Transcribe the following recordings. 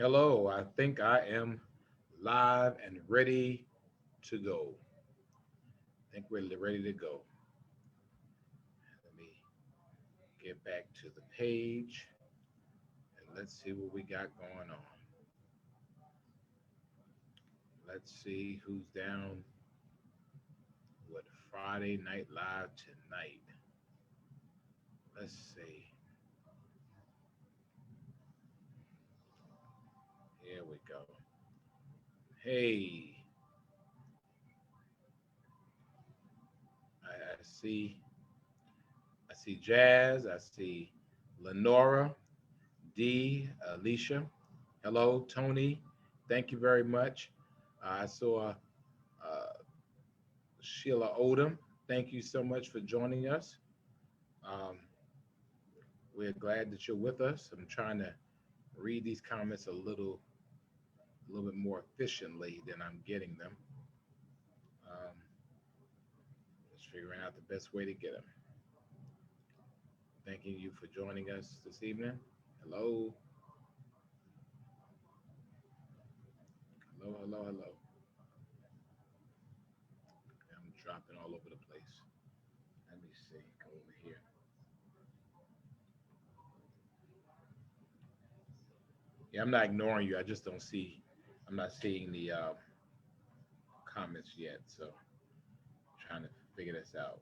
Hello, I think I am live and ready to go. I think we're ready to go. Let me get back to the page and let's see what we got going on. Let's see who's down with Friday Night Live tonight. Let's see. Here we go. Hey, I see. I see Jazz. I see Lenora, D, Alicia. Hello, Tony. Thank you very much. I saw Sheila Odom. Thank you so much for joining us. Um, we're glad that you're with us. I'm trying to read these comments a little bit more efficiently than I'm getting them. Um, just figuring out the best way to get them. Thanking you for joining us this evening. Hello, hello, hello, hello. I'm dropping all over the place. Let me see. Go over here. Yeah, I'm not ignoring you. I just don't see. I'm not seeing the comments yet. So trying to figure this out.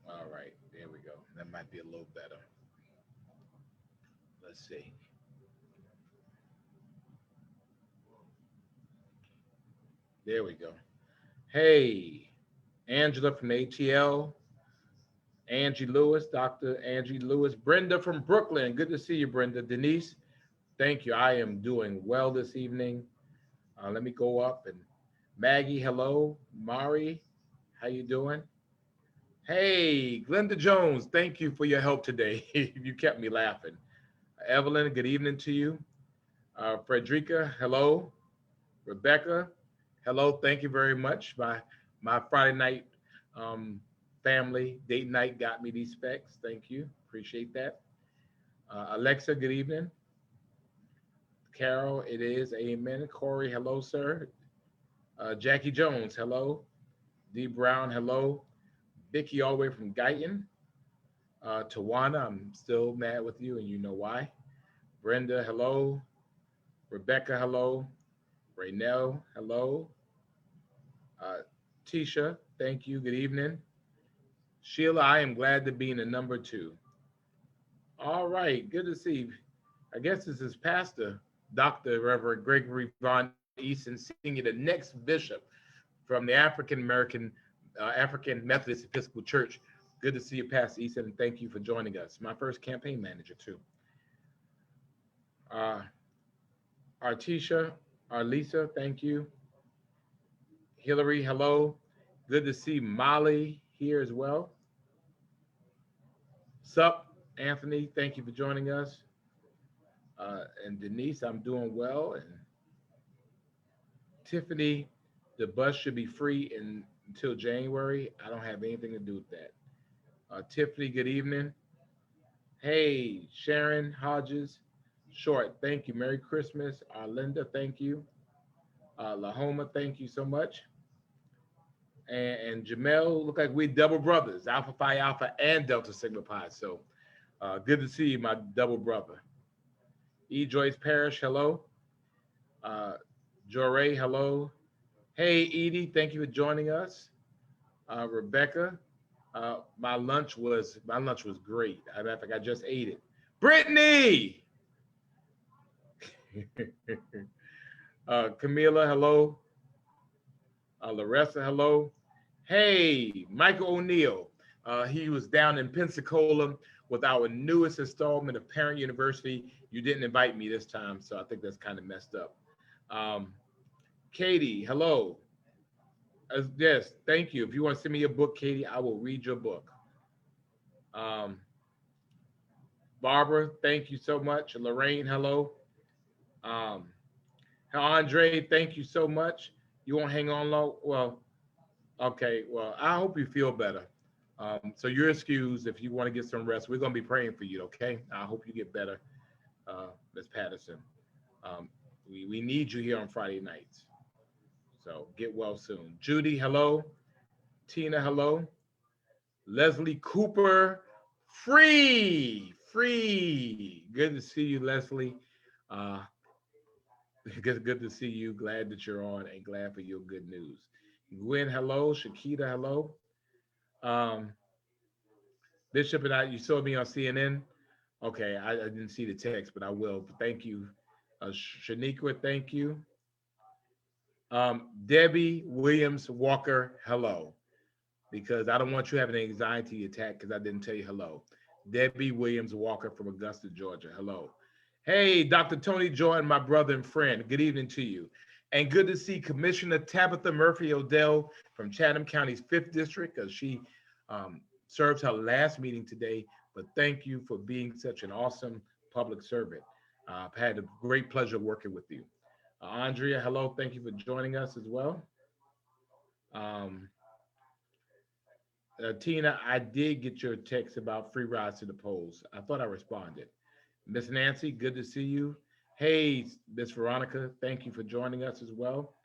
All right, there we go. That might be a little better. Let's see. There we go. Hey, Angela from ATL, Angie Lewis, Dr. Angie Lewis, Brenda from Brooklyn. Good to see you, Brenda. Denise, thank you. I am doing well this evening. Let me go up and Maggie, hello. Mari, how you doing? Hey, Glenda Jones, thank you for your help today. You kept me laughing. Evelyn, good evening to you. Frederica, hello. Rebecca, hello. Thank you very much. My Friday night um, family date night got me these specs. Thank you. Appreciate that. Alexa, good evening. Carol, it is. Amen. Corey, hello, sir. Jackie Jones, hello. D Brown, hello. Vicky, all the way from Guyton. Tawana, I'm still mad with you, and you know why. Brenda, hello. Rebecca, hello. Raynell, hello. Uh, Tisha, thank you. Good evening. Sheila, I am glad to be in the number two. All right, good to see you. I guess this is Pastor Dr. Reverend Gregory Von Easton Sr., the next bishop from the African Methodist Episcopal Church. Good to see you, Pastor Easton, and thank you for joining us. My first campaign manager, too. Uh, Artisha, Arlisa, thank you. Hillary, hello. Good to see Molly here as well. Sup, Anthony, thank you for joining us. And Denise, I'm doing well. And Tiffany, the bus should be free until January. I don't have anything to do with that. Tiffany, good evening. Hey, Sharon Hodges, short, thank you. Merry Christmas. Linda, thank you. Lahoma, thank you so much. And Jamel, look like we double brothers, Alpha Phi Alpha and Delta Sigma Pi. So good to see you, my double brother. E. Joyce Parrish, hello. Uh, Joray, hello. Hey, Edie, thank you for joining us. Rebecca, my lunch was great. I think I just ate it. Brittany, Camila, hello. Larissa, hello. Hey, Michael O'Neill. He was down in Pensacola with our newest installment of Parent University. You didn't invite me this time, so I think that's kind of messed up. Um, Katie, hello. Yes, thank you. If you want to send me your book, Katie, I will read your book. Um, Barbara, thank you so much. Lorraine, hello. Um, Andre, thank you so much. You won't hang on long. Well, okay. Well, I hope you feel better. So you're excused if you want to get some rest. We're gonna be praying for you. Okay. I hope you get better. Miss Patterson. We need you here on Friday nights. So get well soon. Judy, hello. Tina, hello. Leslie Cooper, free. Good to see you, Leslie. Uh, good to see you. Glad that you're on and glad for your good news. Gwen, hello. Shakita, hello. Um, Bishop and I, you saw me on CNN. Okay, I didn't see the text, but I will. But thank you. Shaniqua, thank you. Debbie Williams Walker, hello. Because I don't want you having an anxiety attack because I didn't tell you hello. Debbie Williams Walker from Augusta, Georgia, hello. Hey, Dr. Tony Jordan, my brother and friend, good evening to you. And good to see Commissioner Tabitha Murphy Odell from Chatham County's 5th District, because she serves her last meeting today. But thank you for being such an awesome public servant. I've had a great pleasure working with you. Andrea, hello, thank you for joining us as well. Um, Tina, I did get your text about free rides to the polls. I thought I responded. Miss Nancy, good to see you. Hey, Miss Veronica, thank you for joining us as well.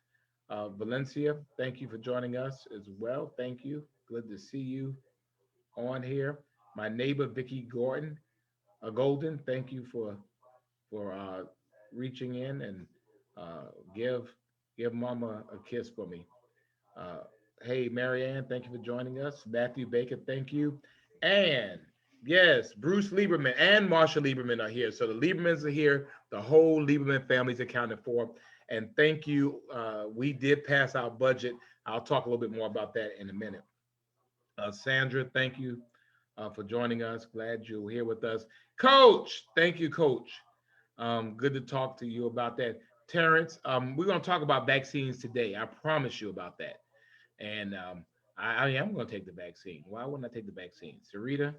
Valencia, thank you for joining us as well. Thank you. Good to see you on here. My neighbor Vicky Gordon, Golden, thank you for reaching in and uh, give give Mama a kiss for me. Uh, hey, Marianne, thank you for joining us. Matthew Baker, thank you. And yes, Bruce Lieberman and Marsha Lieberman are here. So the Liebermans are here. The whole Lieberman family is accounted for. And thank you. We did pass our budget. I'll talk a little bit more about that in a minute. Sandra, thank you for joining us. Glad you're here with us. Coach, thank you, Coach. Good to talk to you about that. Terrence, we're going to talk about vaccines today. I promise you about that. And I am going to take the vaccine. Why wouldn't I take the vaccine? Sarita,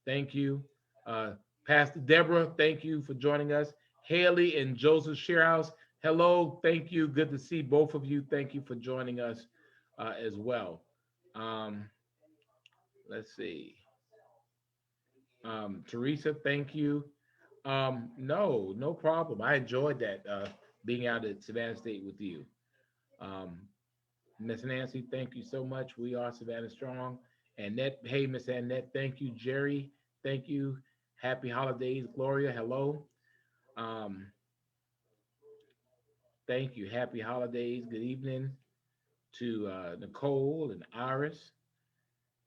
thank you. Uh, Pastor Deborah, thank you for joining us. Haley and Joseph Shearhouse, hello. Thank you. Good to see both of you. Thank you for joining us as well. Um, let's see. Teresa, thank you. No problem. I enjoyed that being out at Savannah State with you. Um, Miss Nancy, thank you so much. We are Savannah Strong. Annette, hey, Miss Annette, thank you. Jerry, thank you. Happy holidays, Gloria. Hello. Um, thank you. Happy holidays. Good evening to Nicole and Iris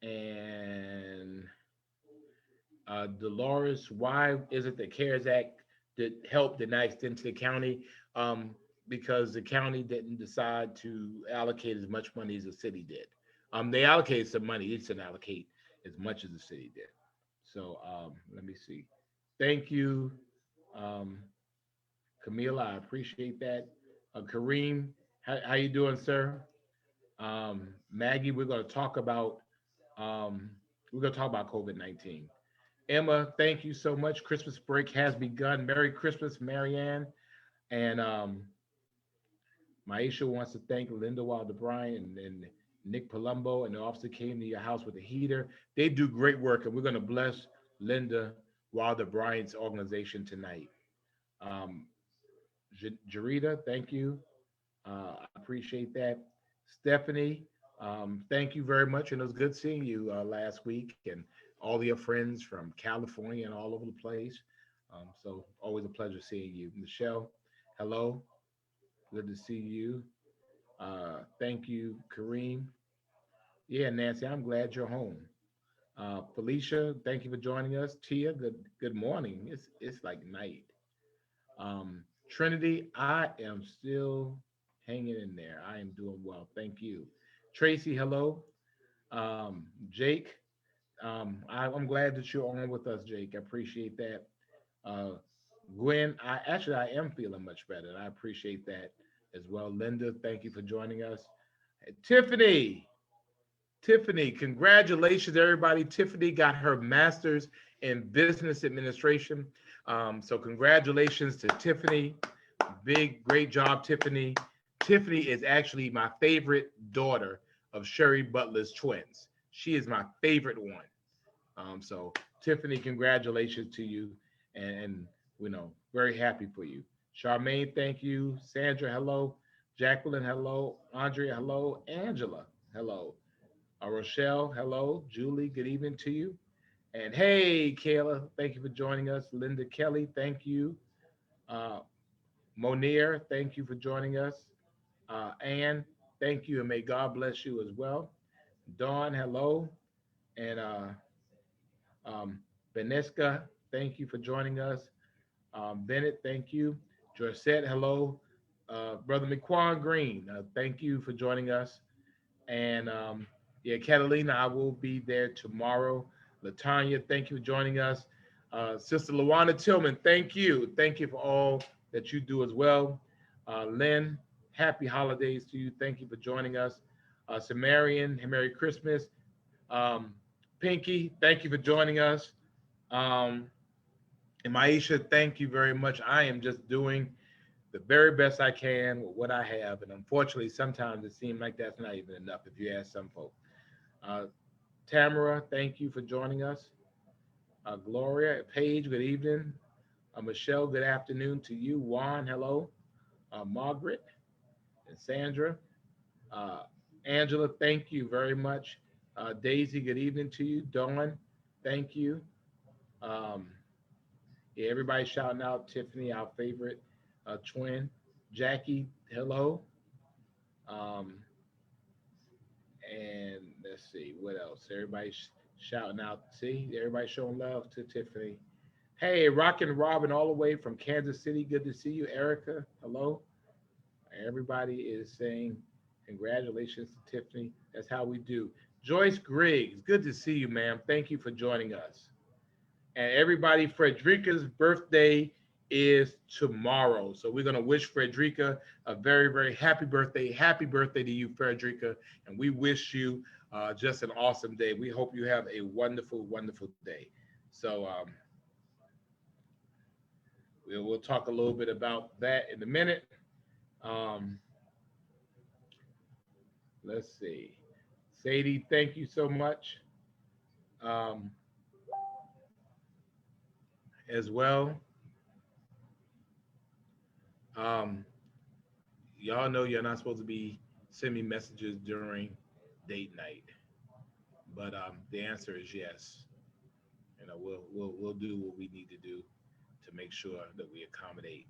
and Dolores. Why is it the CARES Act that helped did not extend to the county? Um, because the county didn't decide to allocate as much money as the city did. They allocated some money, they didn't allocate as much as the city did. So let me see. Thank you, um, Camila. I appreciate that. Kareem, how you doing, sir? Maggie, um, we're going to talk about COVID-19. Emma, thank you so much. Christmas break has begun. Merry Christmas, Marianne. And Maisha wants to thank Linda Wilder Bryan and Nick Palumbo and the officer came to your house with a heater. They do great work, and we're going to bless Linda Wilder Bryan's organization tonight. Um, Jarita, thank you. I appreciate that. Stephanie, thank you very much. And it was good seeing you last week and all your friends from California and all over the place. So always a pleasure seeing you. Michelle, hello. Good to see you. Thank you, Kareem. Yeah, Nancy, I'm glad you're home. Felicia, thank you for joining us. Tia, good morning. It's like night. Trinity, I am still hanging in there. I am doing well. Thank you. Tracy, hello. Jake, I'm glad that you're on with us, Jake. I appreciate that. Uh, Gwen, I am feeling much better. And I appreciate that as well. Linda, thank you for joining us. Tiffany, congratulations, everybody. Tiffany got her master's in business administration. So congratulations to Tiffany. Great job, Tiffany. Tiffany is actually my favorite daughter of Sherry Butler's twins. She is my favorite one. So Tiffany, congratulations to you. And you know, Very happy for you. Charmaine, thank you. Sandra, hello. Jacqueline, hello. Andrea, hello. Angela, hello. Rochelle, hello. Julie, good evening to you. And hey, Kayla, thank you for joining us. Linda Kelly, thank you. Uh, Monir, thank you for joining us. Anne, thank you, and may God bless you as well. Dawn, hello. And um, Beneska, thank you for joining us. Bennett, thank you. Josette, hello. Brother McQuan Green, thank you for joining us. And yeah, Catalina, I will be there tomorrow. Latanya, thank you for joining us. Sister Lawana Tillman, thank you. Thank you for all that you do as well. Lynn, happy holidays to you. Thank you for joining us. Samarian, Merry Christmas. Um, Pinky, thank you for joining us. Um, and Maisha, thank you very much. I am just doing the very best I can with what I have. And unfortunately, sometimes it seems like that's not even enough if you ask some folks. Uh, Tamara, thank you for joining us. Gloria, Paige, good evening. Michelle, good afternoon to you. Juan, hello. Margaret and Sandra. Uh, Angela, thank you very much. Daisy, good evening to you. Dawn, thank you. Um, yeah, everybody shouting out Tiffany, our favorite twin. Jackie, hello. Um, and let's see what else. Everybody shouting out. See, everybody showing love to Tiffany. Hey, Rockin' Robin, all the way from Kansas City. Good to see you, Erica. Hello. Everybody is saying congratulations to Tiffany. That's how we do. Joyce Griggs, good to see you, ma'am. Thank you for joining us. And everybody, Frederica's birthday is tomorrow. So we're going to wish Frederica a very, very happy birthday. Happy birthday to you, Frederica. And we wish you just an awesome day. We hope you have a wonderful, wonderful day. So we'll talk a little bit about that in a minute. Um, let's see. Sadie, thank you so much um, as well. Um, y'all know you're not supposed to be sending me messages during date night, but the answer is yes. You know, we'll do what we need to do to make sure that we accommodate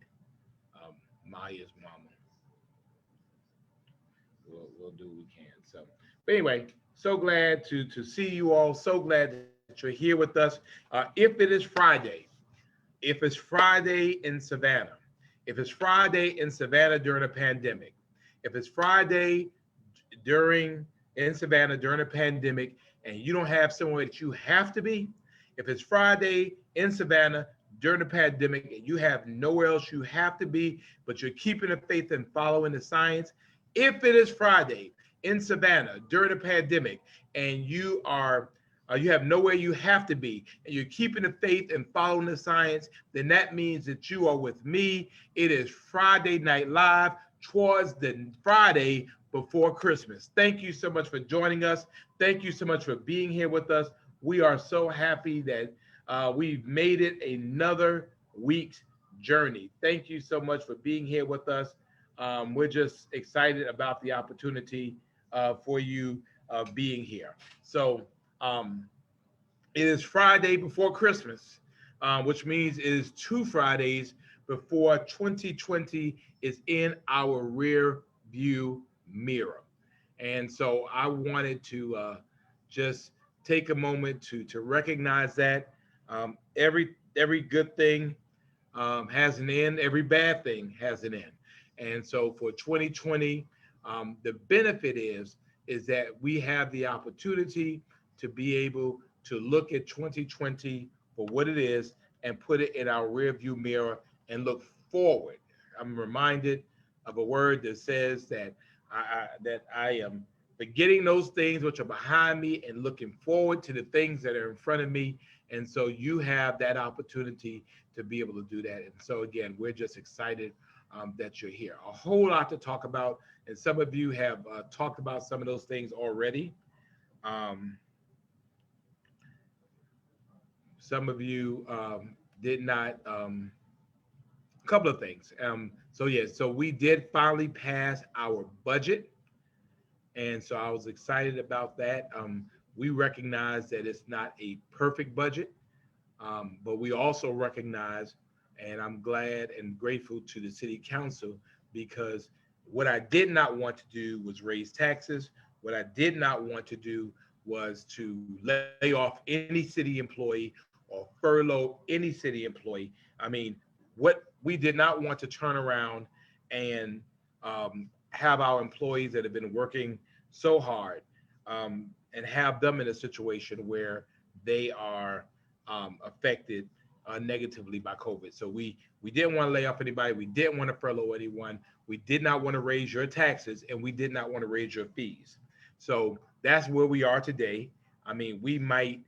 um, Maya's mama. We'll do what we can. So, but anyway, so glad to see you all. So glad that you're here with us. If it is Friday, if it's Friday in Savannah, if it's Friday in Savannah during a pandemic, if it's Friday during in Savannah during a pandemic, and you don't have somewhere that you have to be, if it's Friday in Savannah during the pandemic and you have nowhere else you have to be, but you're keeping the faith and following the science, if it is Friday in Savannah during the pandemic and you have nowhere you have to be, and you're keeping the faith and following the science, then that means that you are with me. It is Friday Night Live towards the Friday before Christmas. Thank you so much for joining us. Thank you so much for being here with us. We are so happy that we've made it another week's journey. Thank you so much for being here with us. We're just excited about the opportunity for you being here. So um, it is Friday before Christmas, which means it is 2 Fridays before 2020 is in our rear view mirror. And so I wanted to just take a moment to recognize that every good thing has an end. Every bad thing has an end. And so for 2020, the benefit is that we have the opportunity to be able to look at 2020 for what it is and put it in our rear view mirror and look forward. I'm reminded of a word that says that I am forgetting those things which are behind me and looking forward to the things that are in front of me. And so you have that opportunity to be able to do that. And so again, we're just excited that you're here. A whole lot to talk about, and some of you have talked about some of those things already. Um, some of you did not couple of things. So yeah, so we did finally pass our budget, and so I was excited about that. We recognize that it's not a perfect budget, but we also recognize, and I'm glad and grateful to the city council because what I did not want to do was raise taxes. What I did not want to do was to lay off any city employee or furlough any city employee. I mean, what we did not want to turn around and have our employees that have been working so hard and have them in a situation where they are affected negatively by COVID. So we didn't want to lay off anybody. We didn't want to furlough anyone. We did not want to raise your taxes, and we did not want to raise your fees. So that's where we are today. I mean, we might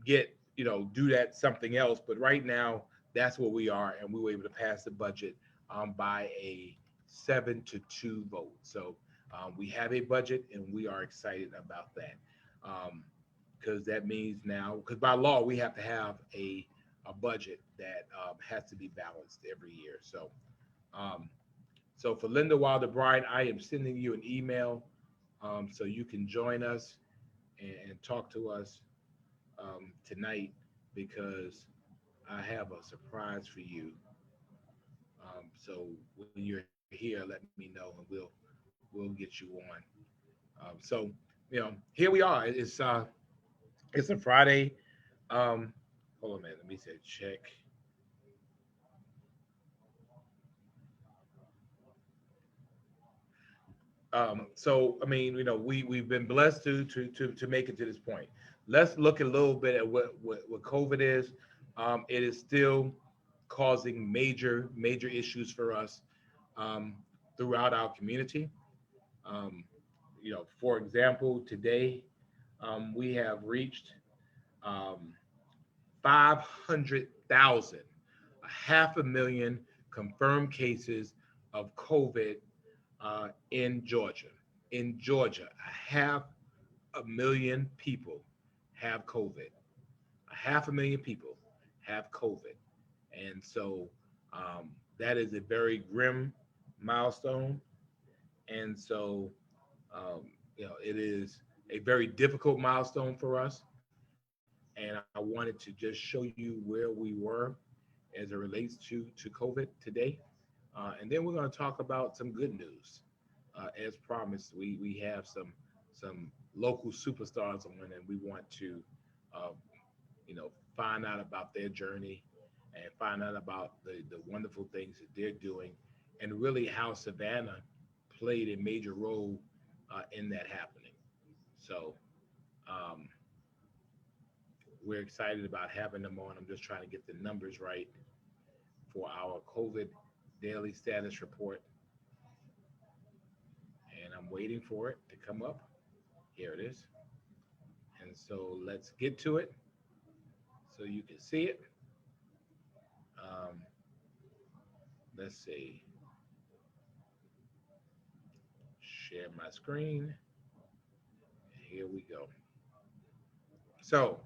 get do that something else, but right now that's where we are, and we were able to pass the budget by a 7-2 vote. So we have a budget, and we are excited about that. Because that means now, because by law we have to have a budget that has to be balanced every year. Um, so for Linda Wilder Bride, I am sending you an email so you can join us and talk to us tonight because I have a surprise for you. So when you're here, let me know and we'll get you on. So here we are. It's a Friday. Hold on a minute. Let me say check. So I mean, we've been blessed to make it to this point. Let's look a little bit at what COVID is. It is still causing major issues for us um, throughout our community. Um, for example, today we have reached um, 500,000, a half a million confirmed cases of COVID in Georgia. In Georgia, a half a million people have COVID. A half a million people have COVID. And so that is a very grim milestone. And so, it is a very difficult milestone for us. And I wanted to just show you where we were as it relates to COVID today. And then we're going to talk about some good news. As promised, we have some local superstars on, and we want to, uh, find out about their journey and find out about the wonderful things that they're doing, and really how Savannah played a major role in that happening. So um, we're excited about having them on. I'm just trying to get the numbers right for our COVID daily status report, and I'm waiting for it to come up. Here it is. And so let's get to it so you can see it. Um, let's see. Share my screen. Here we go. So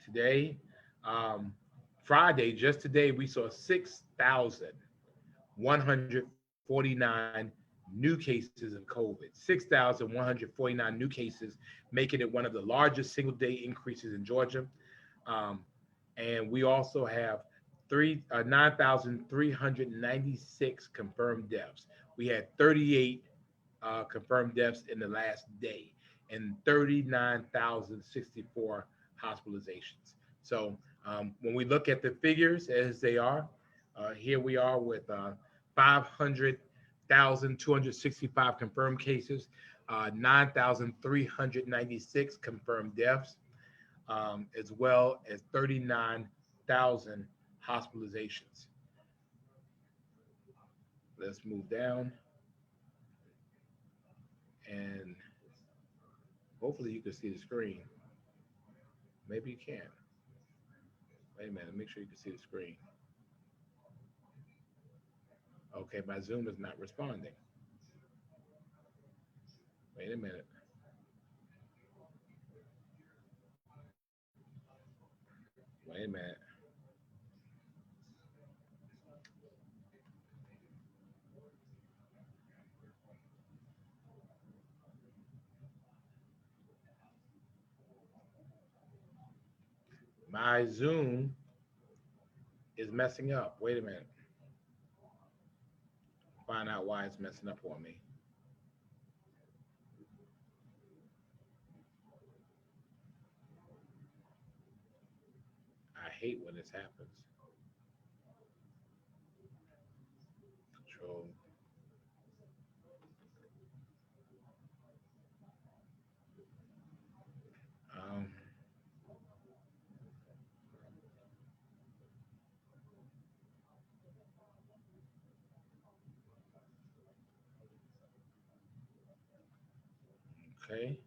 today, um, Friday, just today, we saw 6,149 new cases of COVID. 6,149 new cases, making it one of the largest single day increases in Georgia. Um, and we also have 9,396 confirmed deaths. We had 38 confirmed deaths in the last day and 39,064 hospitalizations. So when we look at the figures as they are, here we are with 500,265 confirmed cases, 9,396 confirmed deaths, as well as 39,000 hospitalizations. Let's move down, and hopefully you can see the screen. Maybe you can. Wait a minute, make sure you can see the screen. Okay, my Zoom is not responding. Wait a minute. Wait a minute. My Zoom is messing up. Wait a minute. Find out why it's messing up on me. I hate when this happens. Control. Um, okay.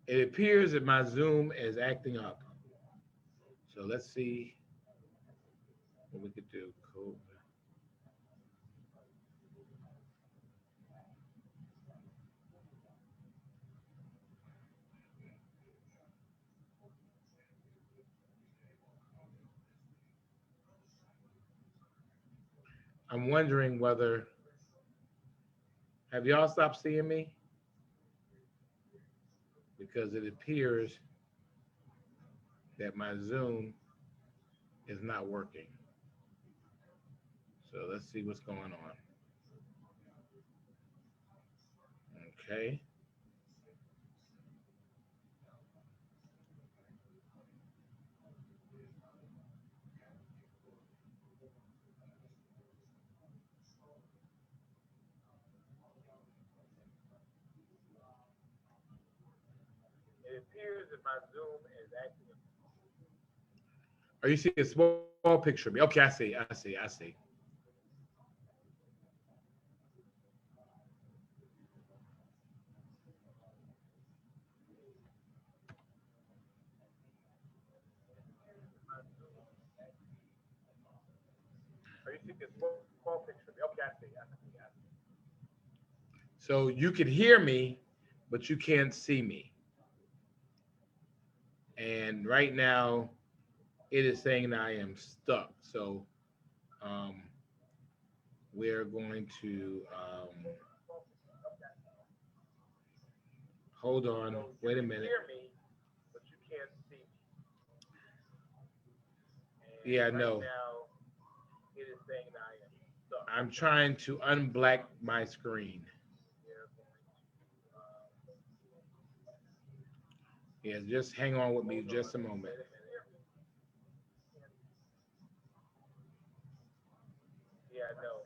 It appears that my Zoom is acting up. So let's see what we could do. Cool. I'm wondering whether, have y'all stopped seeing me? Because it appears that my Zoom is not working. So let's see what's going on. Okay. It appears that my Zoom is acting. Oh, you see a small picture of me. Okay, I see. Oh, you see a small picture of me. Okay, I see. So you can hear me, but you can't see me. And right now, it is saying that I am stuck. So um, we're going to hold on. Wait a minute. Yeah, no. I'm trying to unblack my screen. Yeah, just hang on with me just a moment. Yeah, no.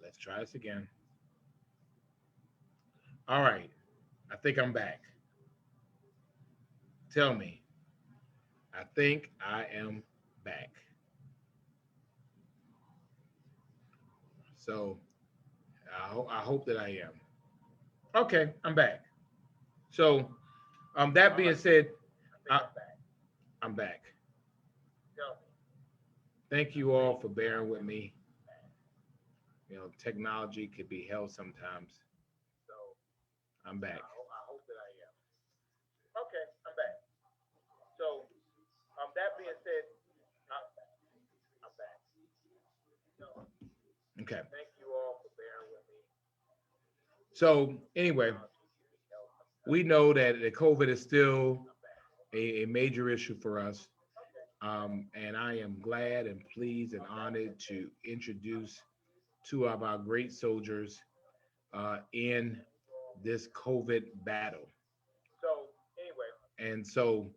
Let's try this again. All right. I think I'm back. Tell me. I think I am back. So I hope that I am. Okay, I'm back. So that being said, I, I'm back. Thank you all for bearing with me. Technology could be hell sometimes. I'm back. I hope that I am. Okay, I'm back. So, that being said, I'm back. So, Okay. thank you all for bearing with me. So anyway, we know that the COVID is still a major issue for us. And I am glad and pleased and honored to introduce two of our great soldiers in this COVID battle. So, anyway, And so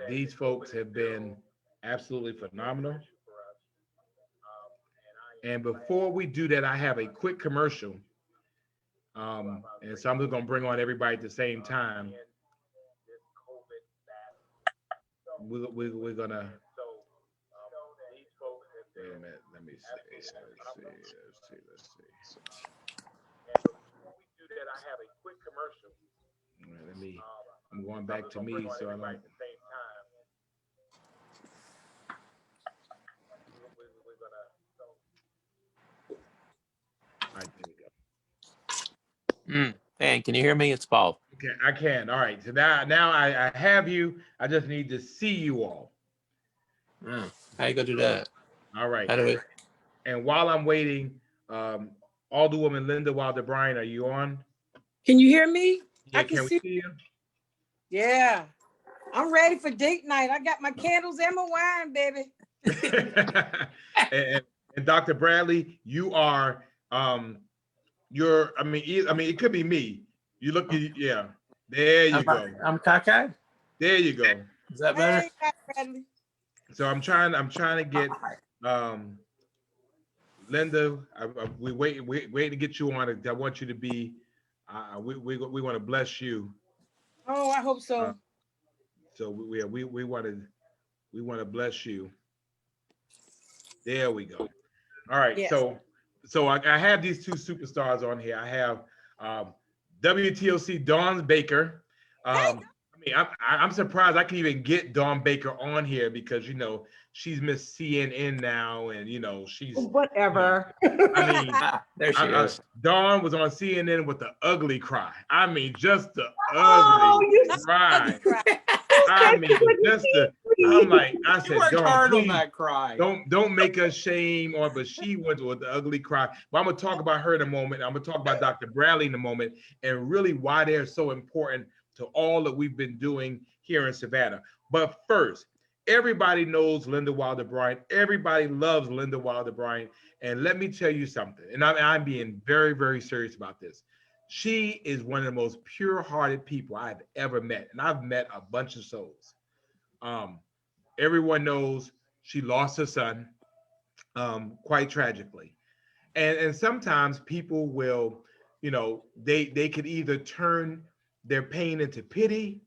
these folks have been absolutely phenomenal. for us, and I am And before we do that, I have a quick commercial. And so I'm just going to bring on everybody at the same time. in this COVID battle. We're going to, So, these folks have wait a been minute, let me see. Let's see. And before we do that, I have a quick commercial. All right, I'm going back to me so I don't. At the same time. We're gonna. All right, there we go. Man, can you hear me? It's Paul. Okay, I can. All right. So now I have you. I just need to see you all. How you gonna do that? All right. How do we? And while I'm waiting, Alderwoman Linda Wilder Bryan, are you on? Can you hear me? Yeah, I can we see you? Yeah. I'm ready for date night. I got my candles and my wine, baby. and Dr. Bradley, you are I mean it could be me. You look yeah. There you go. I'm cockeyed. There you go. Is that better? Hey, Dr. Bradley. So I'm trying to get Linda, we wait to get you on it. I want you to be we want to bless you. Oh, I hope so. So we want to bless you. There we go. All right. Yes. So I have these two superstars on here. I have WTOC Dawn Baker. I'm surprised I can even get Dawn Baker on here because she's Miss CNN now, and she's whatever. I mean, there she is. Dawn was on CNN with the ugly cry. I mean, just the Oh, ugly you cry. I mean, just the. I'm like, I said, worked Dawn, hard on please, that cry. don't make us shame on, but she went with the ugly cry. But I'm gonna talk about her in a moment. I'm gonna talk about Dr. Bradley in a moment, and really why they're so important to all that we've been doing here in Savannah. But first, everybody knows Linda Wilder Bryan. Everybody loves Linda Wilder Bryan. And let me tell you something, and I'm being very, very serious about this. She is one of the most pure-hearted people I've ever met, and I've met a bunch of souls. Everyone knows she lost her son quite tragically. And sometimes people will, they could either turn their pain into pity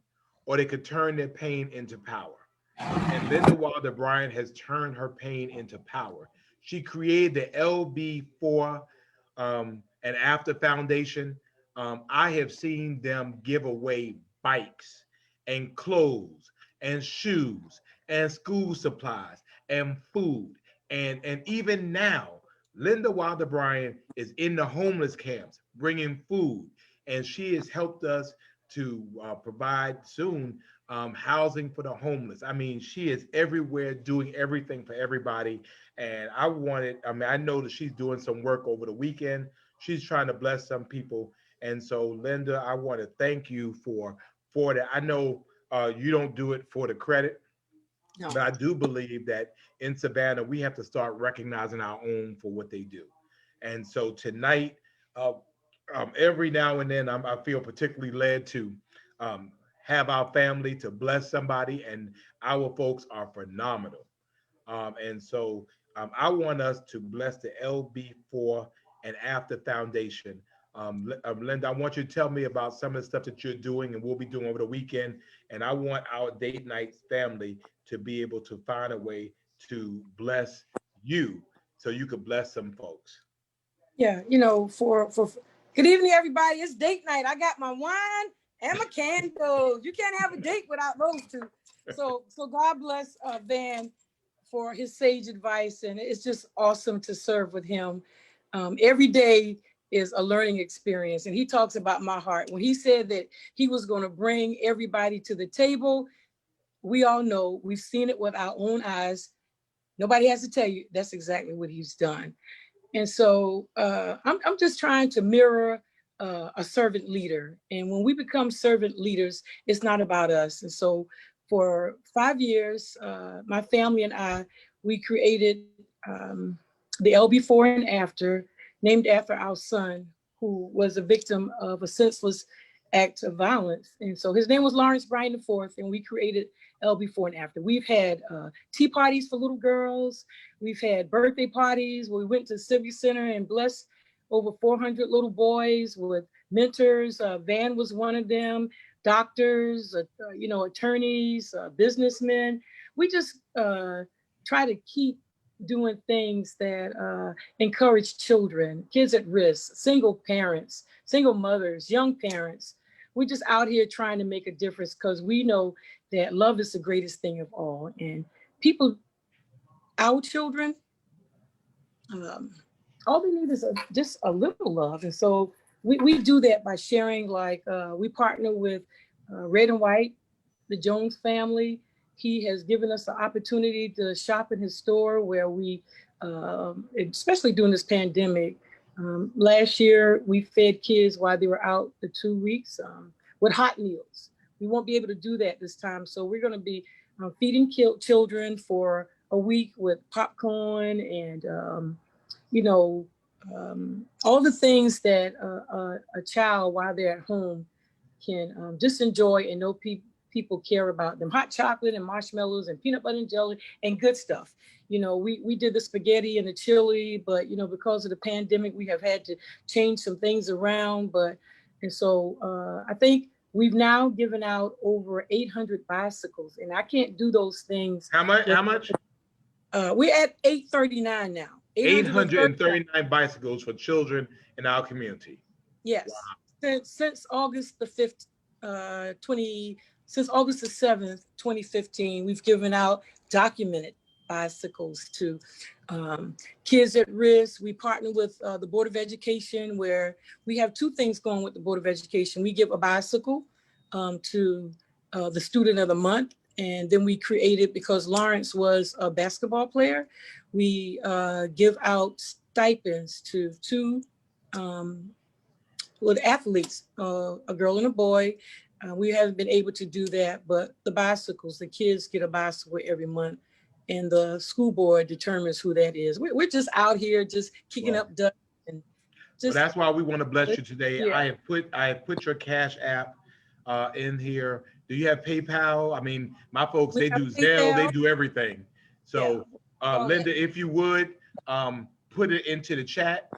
or they could turn their pain into power. And Linda Wilder Bryan has turned her pain into power. She created the LB4 and After Foundation. I have seen them give away bikes and clothes and shoes and school supplies and food. And even now, Linda Wilder Bryan is in the homeless camps bringing food. And she has helped us to provide soon housing for the homeless. I mean, she is everywhere doing everything for everybody. And I know that she's doing some work over the weekend. She's trying to bless some people. And so, Linda, I want to thank you for that. I know you don't do it for the credit, but I do believe that in Savannah, we have to start recognizing our own for what they do. And so tonight, every now and then, I feel particularly led to have our family to bless somebody, and our folks are phenomenal. And so I want us to bless the LB4 and After Foundation. Linda, I want you to tell me about some of the stuff that you're doing and we'll be doing over the weekend. And I want our date night family to be able to find a way to bless you so you could bless some folks. Yeah, for good evening, everybody. It's date night. I got my wine and my candles. You can't have a date without those two. So God bless Van for his sage advice, and it's just awesome to serve with him. Every day is a learning experience. And he talks about my heart. When he said that he was going to bring everybody to the table, we all know, we've seen it with our own eyes. Nobody has to tell you that's exactly what he's done. And so I'm just trying to mirror a servant leader. And when we become servant leaders, it's not about us. And so for 5 years, my family and I, we created the L Before and After, named after our son, who was a victim of a senseless act of violence. And so his name was Lawrence Bryan IV, and we created L Before and After. We've had tea parties for little girls. We've had birthday parties where we went to Civic Center and blessed over 400 little boys with mentors. Van was one of them, doctors, attorneys, businessmen. We just try to keep doing things that encourage children, kids at risk, single parents, single mothers, young parents. We're just out here trying to make a difference because we know that love is the greatest thing of all. And people, our children, all they need is just a little love. And so we do that by sharing, like we partner with Red and White, the Jones family. He has given us the opportunity to shop in his store where we, especially during this pandemic, last year we fed kids while they were out the 2 weeks with hot meals. We won't be able to do that this time. So we're gonna be feeding children for a week with popcorn and, all the things that a child while they're at home can just enjoy and know people care about them. Hot chocolate and marshmallows and peanut butter and jelly and good stuff. We did the spaghetti and the chili, but because of the pandemic, we have had to change some things around. And so I think we've now given out over 800 bicycles, and I can't do those things. How much? How much? We're at 839 now. 839 bicycles for children in our community. Yes. Wow. Since August the 5th, since August the 7th, 2015, we've given out documented bicycles to kids at risk. We partner with the Board of Education, where we have two things going with the Board of Education. We give a bicycle to the student of the month. And then we created, because Lawrence was a basketball player, we give out stipends to two athletes, a girl and a boy. We haven't been able to do that, but the bicycles, the kids get a bicycle every month, and the school board determines who that is. We're just out here just kicking up dust. And just, that's why we want to bless you today. Yeah. I have put your Cash App in here. Do you have PayPal? I mean, my folks, they do Zelle, they do everything. So Linda, if you would put it into the chat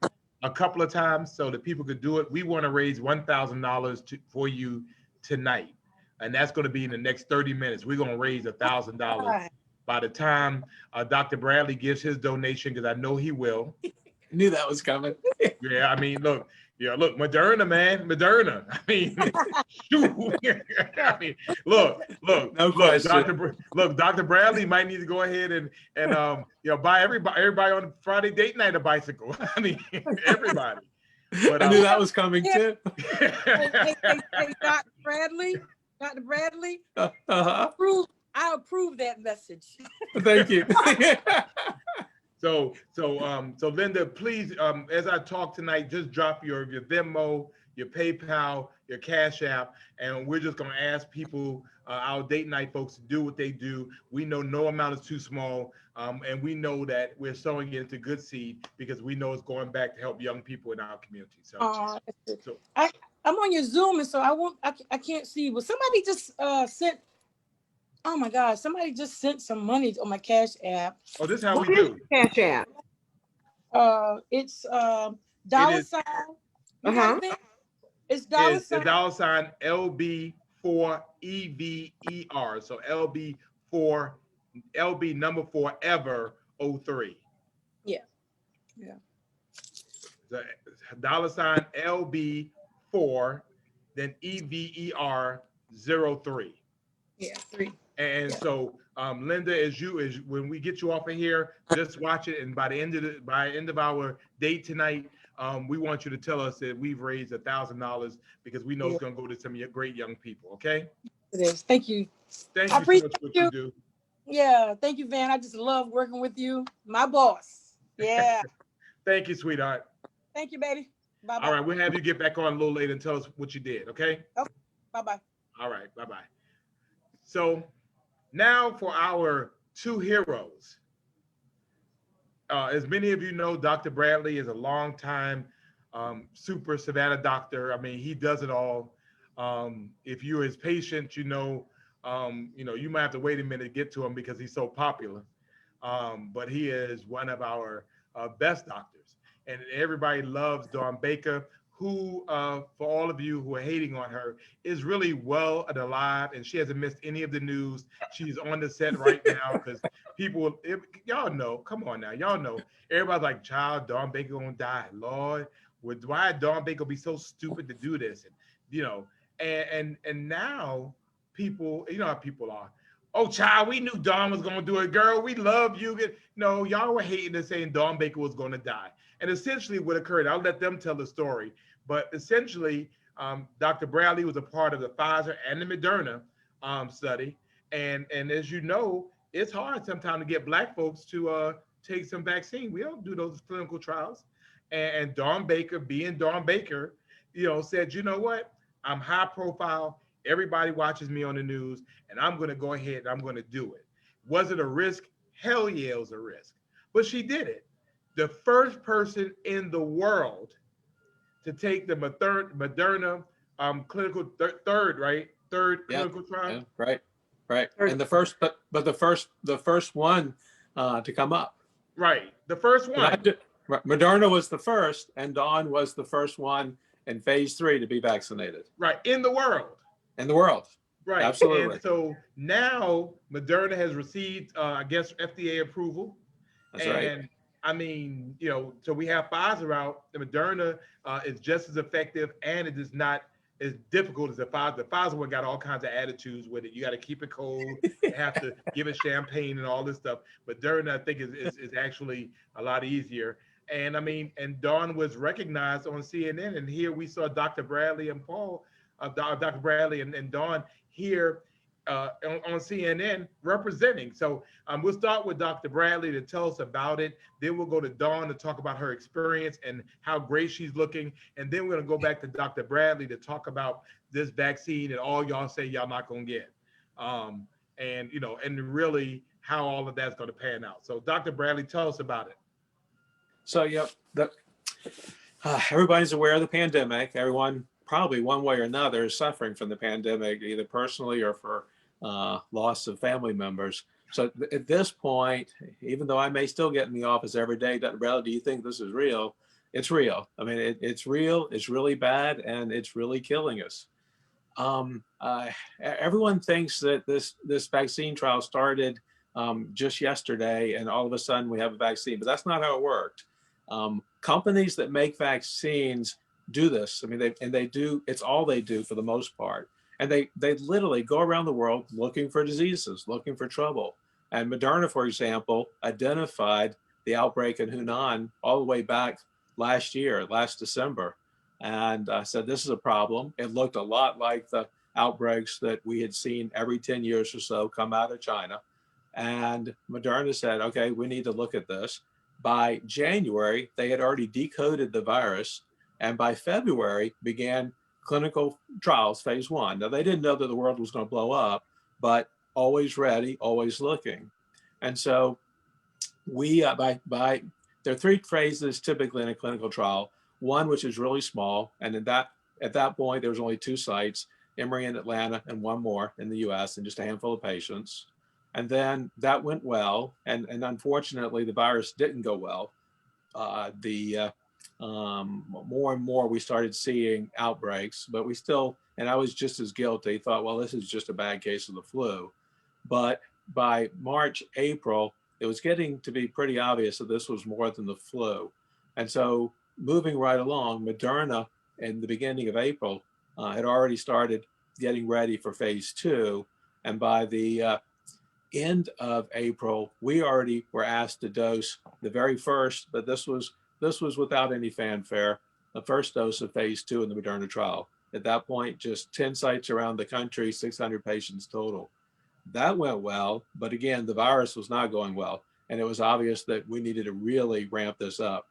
a couple of times so that people could do it. We want to raise $1,000 for you tonight. And that's going to be in the next 30 minutes. We're going to raise $1,000 by the time Dr. Bradley gives his donation, because I know he will. Knew that was coming. Yeah, I mean, look, Moderna, man, Moderna. I mean, shoot. I mean, look, No question. Dr. Bradley might need to go ahead and buy everybody on Friday date night a bicycle. I mean, everybody. But I knew that was coming too. Hey, Dr. Bradley, I approve that message. Thank you. So Linda, please, as I talk tonight, just drop your Venmo, your PayPal, your Cash App, and we're just gonna ask people, our date night folks, to do what they do. We know no amount is too small, and we know that we're sowing it into good seed because we know it's going back to help young people in our community. So I'm on your Zoom, and so I can't see, but somebody just sent. Oh my God, somebody just sent some money on my Cash App. Oh, this is how we do. Cash App. It's dollar sign. It's dollar sign. It's dollar sign LB4EVER. So LB number 4 ever 03. Yeah. The dollar sign LB4, then EVER 03. Yeah, 3. And so Linda, is when we get you off of here, just watch it, and by the end of our date tonight, we want you to tell us that we've raised $1,000 because we know it's going to go to some great young people. Okay. It is. Thank you. Thank I you so much appreciate for what you. you do. Yeah. Thank you, Van. I just love working with you. My boss. Yeah. Thank you, sweetheart. Thank you, baby. Bye-bye. All right, we'll have you get back on a little later and tell us what you did. Okay. Okay. Bye-bye. All right. Bye-bye. So now for our two heroes. As many of you know, Dr. Bradley is a longtime super Savannah doctor. I mean, he does it all. If you're his patient, you know, you might have to wait a minute to get to him because he's so popular. But he is one of our best doctors. And everybody loves Dawn Baker, who, for all of you who are hating on her, is really well and alive, and she hasn't missed any of the news. She's on the set right now because people, y'all know, come on now, y'all know. Everybody's like, child, Dawn Baker gonna die. Lord, why Dawn Baker be so stupid to do this? And and now people, you know how people are. Oh, child, we knew Dawn was gonna do it. Girl, we love you. No, y'all were hating and saying Dawn Baker was gonna die. And essentially what occurred, I'll let them tell the story, but essentially Dr. Bradley was a part of the Pfizer and the Moderna study. And as you know, it's hard sometimes to get Black folks to take some vaccine. We don't do those clinical trials. And Dawn Baker, being Dawn Baker, said, you know what? I'm high profile. Everybody watches me on the news, and I'm going to go ahead and I'm going to do it. Was it a risk? Hell yeah, it was a risk. But she did it. The first person in the world to take the Moderna clinical third clinical trial. Yeah, right. And the first, but the first one to come up. Right, the first one. Moderna was the first, and Dawn was the first one in phase 3 to be vaccinated. Right, in the world. In the world. Right, Absolutely. And so now Moderna has received, I guess, FDA approval. That's and right. I mean, so we have Pfizer out. The Moderna is just as effective, and it is not as difficult as the Pfizer. The Pfizer one got all kinds of attitudes with it. You got to keep it cold. You have to give it champagne and all this stuff. But Moderna, I think, is actually a lot easier. And I mean, and Dawn was recognized on CNN, and here we saw Dr. Bradley and Dr. Bradley and Dawn here on CNN representing. So we'll start with Dr. Bradley to tell us about it. Then we'll go to Dawn to talk about her experience and how great she's looking. And then we're going to go back to Dr. Bradley to talk about this vaccine and all y'all say y'all not going to get. And really how all of that's going to pan out. So Dr. Bradley, tell us about it. So, everybody's aware of the pandemic. Everyone probably one way or another is suffering from the pandemic, either personally or for loss of family members. So at this point, even though I may still get in the office every day, Dr. Bradley, do you think this is real? It's real. I mean, it's real. It's really bad, and it's really killing us. Everyone thinks that this vaccine trial started just yesterday, and all of a sudden we have a vaccine, but that's not how it worked. Companies that make vaccines do this. I mean, they do, it's all they do for the most part. And they literally go around the world looking for diseases, looking for trouble. And Moderna, for example, identified the outbreak in Hunan all the way back last December. And said, this is a problem. It looked a lot like the outbreaks that we had seen every 10 years or so come out of China. And Moderna said, okay, we need to look at this. By January, they had already decoded the virus. And by February, began clinical trials, phase 1. Now, they didn't know that the world was going to blow up, but always ready, always looking. And so we, there are 3 phases typically in a clinical trial. One, which is really small. And at that point, there was only 2 sites, Emory in Atlanta and 1 more in the US, and just a handful of patients. And then that went well. And unfortunately, the virus didn't go well. More and more we started seeing outbreaks, but we still, and I was just as guilty, thought, well, this is just a bad case of the flu. But by March, April, it was getting to be pretty obvious that this was more than the flu. And so moving right along, Moderna in the beginning of April had already started getting ready for phase 2. And by the end of April, we already were asked to dose the very first, but this was without any fanfare, the first dose of phase 2 in the Moderna trial. At that point, just 10 sites around the country, 600 patients total. That went well, but again, the virus was not going well. And it was obvious that we needed to really ramp this up.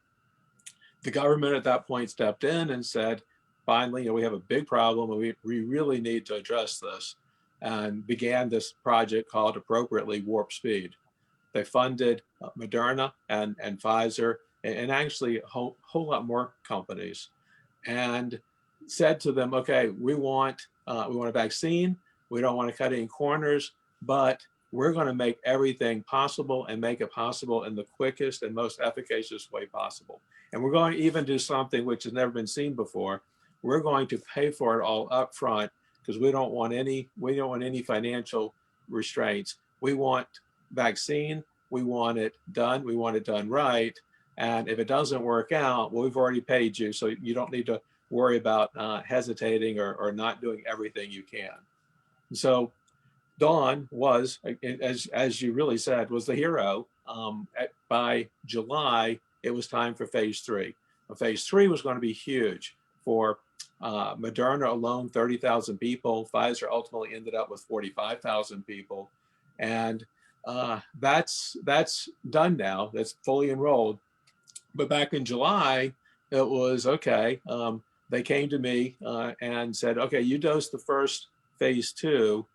The government at that point stepped in and said, finally, we have a big problem and we really need to address this, and began this project called appropriately Warp Speed. They funded Moderna and Pfizer and actually a whole lot more companies, and said to them, okay, we want a vaccine. We don't want to cut any corners, but we're going to make everything possible and make it possible in the quickest and most efficacious way possible. And we're going to even do something which has never been seen before. We're going to pay for it all up front because we don't want any financial restraints. We want vaccine. We want it done. We want it done right. And if it doesn't work out, well, we've already paid you, so you don't need to worry about hesitating or not doing everything you can. So Dawn was, as you really said, was the hero. By July, it was time for phase 3. Phase 3 was going to be huge for Moderna alone, 30,000 people. Pfizer ultimately ended up with 45,000 people. And that's done now. That's fully enrolled. But back in July, it was okay. They came to me and said, okay, you dosed the first phase 2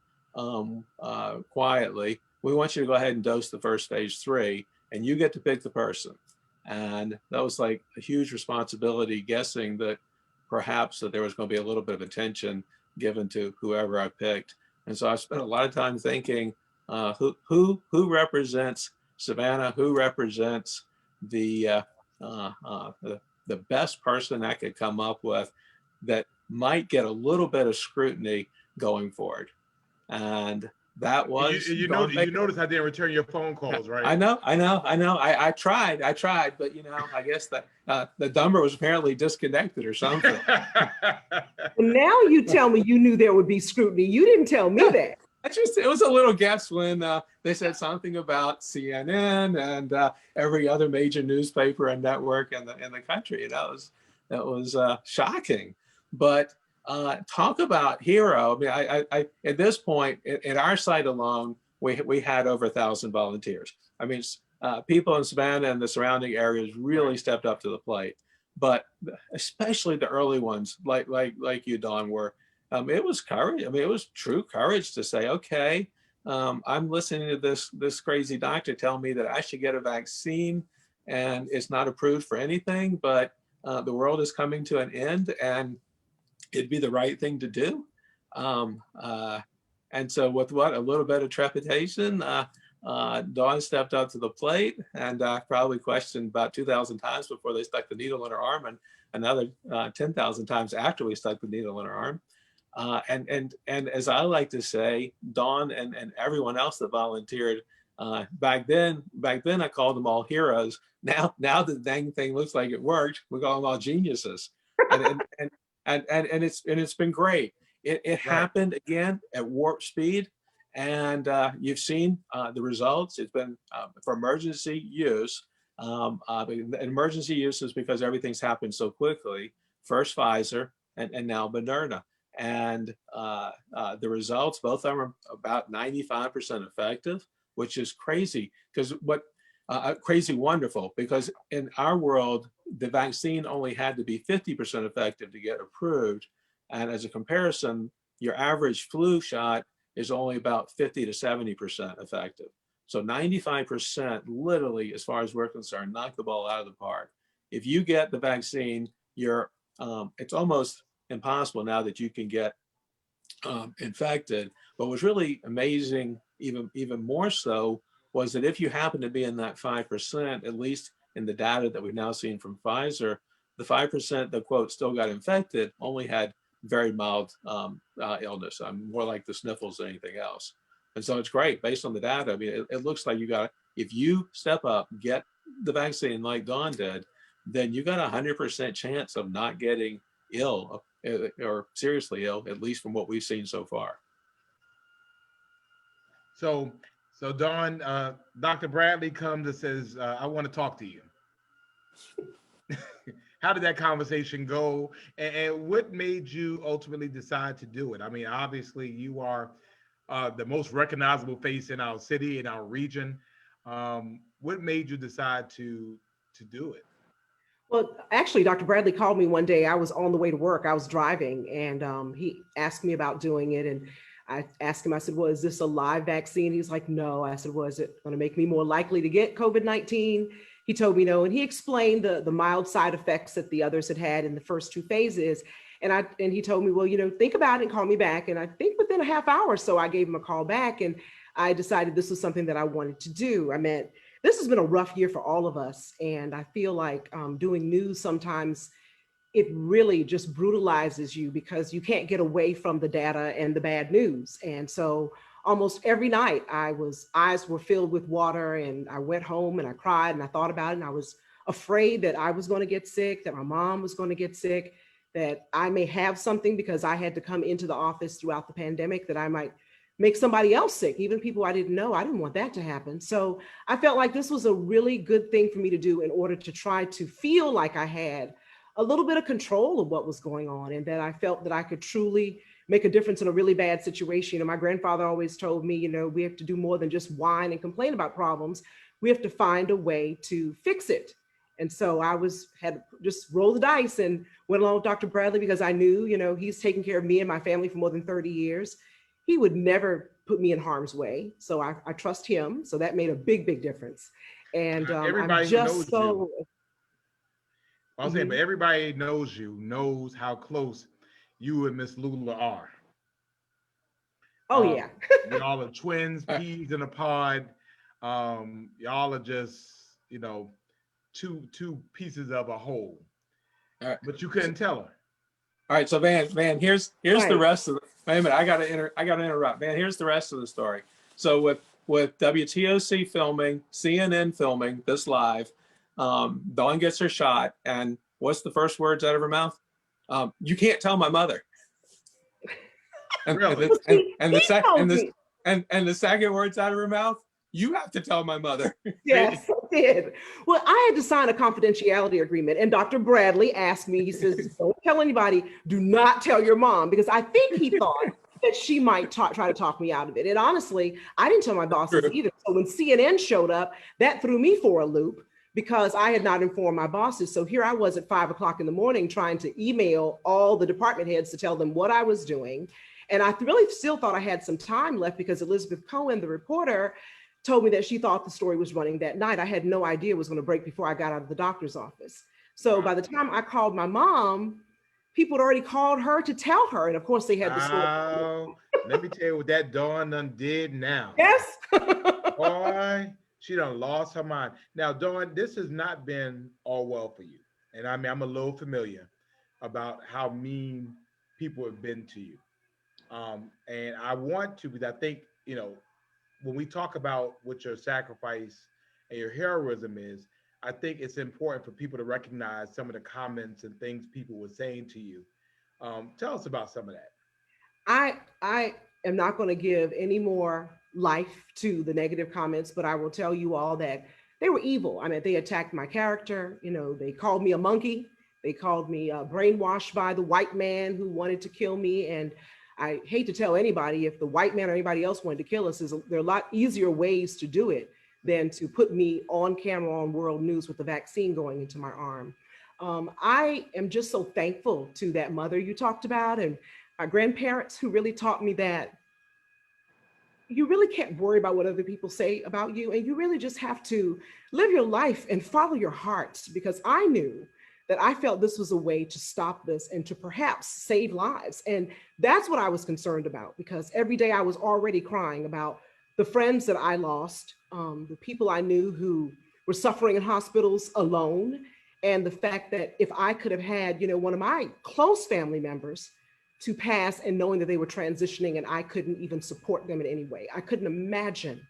quietly. We want you to go ahead and dose the first phase 3, and you get to pick the person. And that was like a huge responsibility, guessing that perhaps that there was going to be a little bit of attention given to whoever I picked. And so I spent a lot of time thinking, who represents Savannah, who represents the best person I could come up with that might get a little bit of scrutiny going forward. And that was you notice I didn't return your phone calls, right? I know. I tried, but I guess that the number was apparently disconnected or something. Well, now you tell me you knew there would be scrutiny. You didn't tell me that. It was a little guess when they said something about CNN and every other major newspaper and network in the country. That was shocking. But talk about hero. I mean, I at this point at our site alone, we had over 1,000 volunteers. I mean, people in Savannah and the surrounding areas really stepped up to the plate. But especially the early ones, like you, Dawn, were. It was courage. I mean, it was true courage to say, okay, I'm listening to this crazy doctor tell me that I should get a vaccine and it's not approved for anything, but the world is coming to an end and it'd be the right thing to do. And so with a little bit of trepidation, Dawn stepped up to the plate and probably questioned about 2,000 times before they stuck the needle in her arm, and another 10,000 times after we stuck the needle in her arm. And as I like to say, Dawn and everyone else that volunteered back then I called them all heroes. Now the dang thing looks like it worked. We call them all geniuses, and it's been great. It happened again at warp speed, and you've seen the results. It's been for emergency use. Emergency use is because everything's happened so quickly. First Pfizer and now Moderna. And the results, both of them are about 95% effective, which is crazy because crazy wonderful, because in our world, the vaccine only had to be 50% effective to get approved. And as a comparison, your average flu shot is only about 50 to 70% effective. So 95% literally, as far as we're concerned, knock the ball out of the park. If you get the vaccine, it's almost impossible now that you can get infected. But what's really amazing, even more so, was that if you happen to be in that 5%, at least in the data that we've now seen from Pfizer, the 5% that, quote, still got infected only had very mild illness, more like the sniffles than anything else. And so it's great based on the data. I mean, it looks like if you step up, get the vaccine like Dawn did, then you got 100% chance of not getting ill or seriously ill, at least from what we've seen so far. So So Dawn, Dr. Bradley comes and says, I want to talk to you. How did that conversation go? And what made you ultimately decide to do it? I mean, obviously you are the most recognizable face in our city, in our region. What made you decide to do it? Well, actually, Dr. Bradley called me one day. I was on the way to work. I was driving, and he asked me about doing it. And I asked him, I said, well, is this a live vaccine? He's like, no. I said, well, is it going to make me more likely to get COVID-19? He told me no. And he explained the mild side effects that the others had in the first 2 phases. And he told me, well, think about it and call me back. And I think within a half hour or so, I gave him a call back, and I decided this was something that I wanted to do. I mean, this has been a rough year for all of us. And I feel like doing news sometimes, it really just brutalizes you because you can't get away from the data and the bad news. And so almost every night eyes were filled with water, and I went home and I cried and I thought about it, and I was afraid that I was going to get sick, that my mom was going to get sick, that I may have something because I had to come into the office throughout the pandemic, that I might make somebody else sick, even people I didn't know. I didn't want that to happen. So I felt like this was a really good thing for me to do in order to try to feel like I had a little bit of control of what was going on, and that I felt that I could truly make a difference in a really bad situation. And my grandfather always told me, we have to do more than just whine and complain about problems. We have to find a way to fix it. And so I had just roll the dice and went along with Dr. Bradley because I knew, he's taken care of me and my family for more than 30 years. He would never put me in harm's way. So I trust him. So that made a big, big difference. And Everybody I'm just knows so. you. I was saying, but everybody knows how close you and Miss Lula are. Oh, yeah. Y'all are twins, peas in a pod. Y'all are just, two pieces of a whole. But you couldn't tell her. All right, so Van, here's Right. the rest of it. Wait a minute, I gotta interrupt. Van, here's the rest of the story. So with WTOC filming, CNN filming this live, Dawn gets her shot, and what's the first words out of her mouth? You can't tell my mother. And, Really? and the second words out of her mouth, you have to tell my mother. Yes, I did. Well, I had to sign a confidentiality agreement, and Dr. Bradley asked me, he says, don't tell anybody, do not tell your mom, because I think he thought that she might try to talk me out of it. And honestly, I didn't tell my bosses either. So when CNN showed up, that threw me for a loop because I had not informed my bosses. So here I was at 5 o'clock in the morning trying to email all the department heads to tell them what I was doing. And I really still thought I had some time left because Elizabeth Cohen, the reporter, told me that she thought the story was running that night. I had no idea it was going to break before I got out of the doctor's office. So by the time I called my mom, people had already called her to tell her. And of course they had the story. Let me tell you what that Dawn done did now. Yes. Boy, she done lost her mind. Now, Dawn, this has not been all well for you. And I mean, I'm a little familiar about how mean people have been to you. And I want to, because I think, when we talk about what your sacrifice and your heroism is, I think it's important for people to recognize some of the comments and things people were saying to you. Tell us about some of that. I am not going to give any more life to the negative comments, but I will tell you all that they were evil. I mean, they attacked my character. They called me a monkey. They called me brainwashed by the white man who wanted to kill me. And I hate to tell anybody, if the white man or anybody else wanted to kill us, there are a lot easier ways to do it than to put me on camera on world news with the vaccine going into my arm. I am just so thankful to that mother you talked about and my grandparents who really taught me that you really can't worry about what other people say about you, and you really just have to live your life and follow your heart, because I knew that I felt this was a way to stop this and to perhaps save lives. And that's what I was concerned about, because every day I was already crying about the friends that I lost, the people I knew who were suffering in hospitals alone, and the fact that if I could have had, one of my close family members to pass and knowing that they were transitioning and I couldn't even support them in any way. I couldn't imagine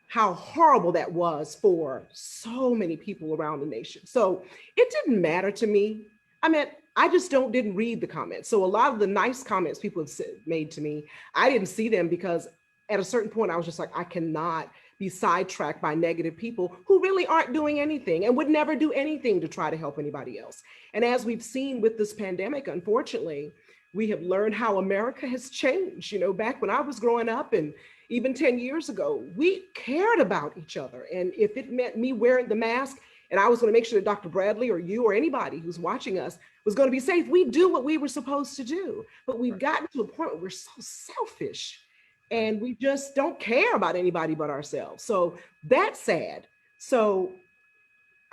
how horrible that was for so many people around the nation. So it didn't matter to me. I mean, I just didn't read the comments. So a lot of the nice comments people have made to me, I didn't see them because at a certain point, I was just like, I cannot be sidetracked by negative people who really aren't doing anything and would never do anything to try to help anybody else. And as we've seen with this pandemic, unfortunately, we have learned how America has changed. You know, back when I was growing up and even 10 years ago, we cared about each other. And if it meant me wearing the mask and I was going to make sure that Dr. Bradley or you or anybody who's watching us was going to be safe, we do what we were supposed to do. But we've gotten to a point where we're so selfish and we just don't care about anybody but ourselves. So that's sad. So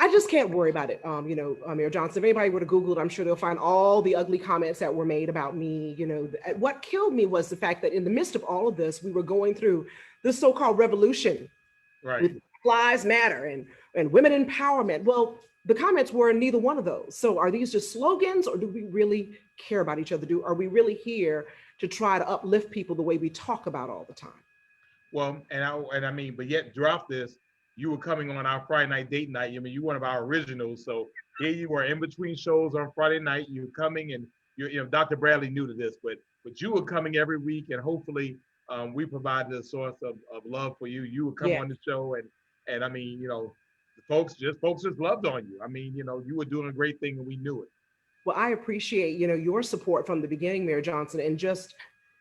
I just can't worry about it. You know, Mayor Johnson, if anybody were to Google it, I'm sure they'll find all the ugly comments that were made about me. You know, what killed me was the fact that in the midst of all of this, we were going through this so-called revolution, Right. with Black Lives Matter and women empowerment. Well, the comments were neither one of those. So are these just slogans, or do we really care about each other? Are we really here to try to uplift people the way we talk about all the time? Well, and I mean, but yet throughout this, you were coming on our Friday night date night. I mean, you're one of our originals. So here you were in between shows on Friday night. You were coming, and you know, Dr. Bradley knew to this, but you were coming every week, and hopefully we provided a source of love for you. You would come Yeah. on the show, and I mean, you know, folks just loved on you. I mean, you know, you were doing a great thing, and we knew it. Well, I appreciate, you know, your support from the beginning, Mayor Johnson, and just,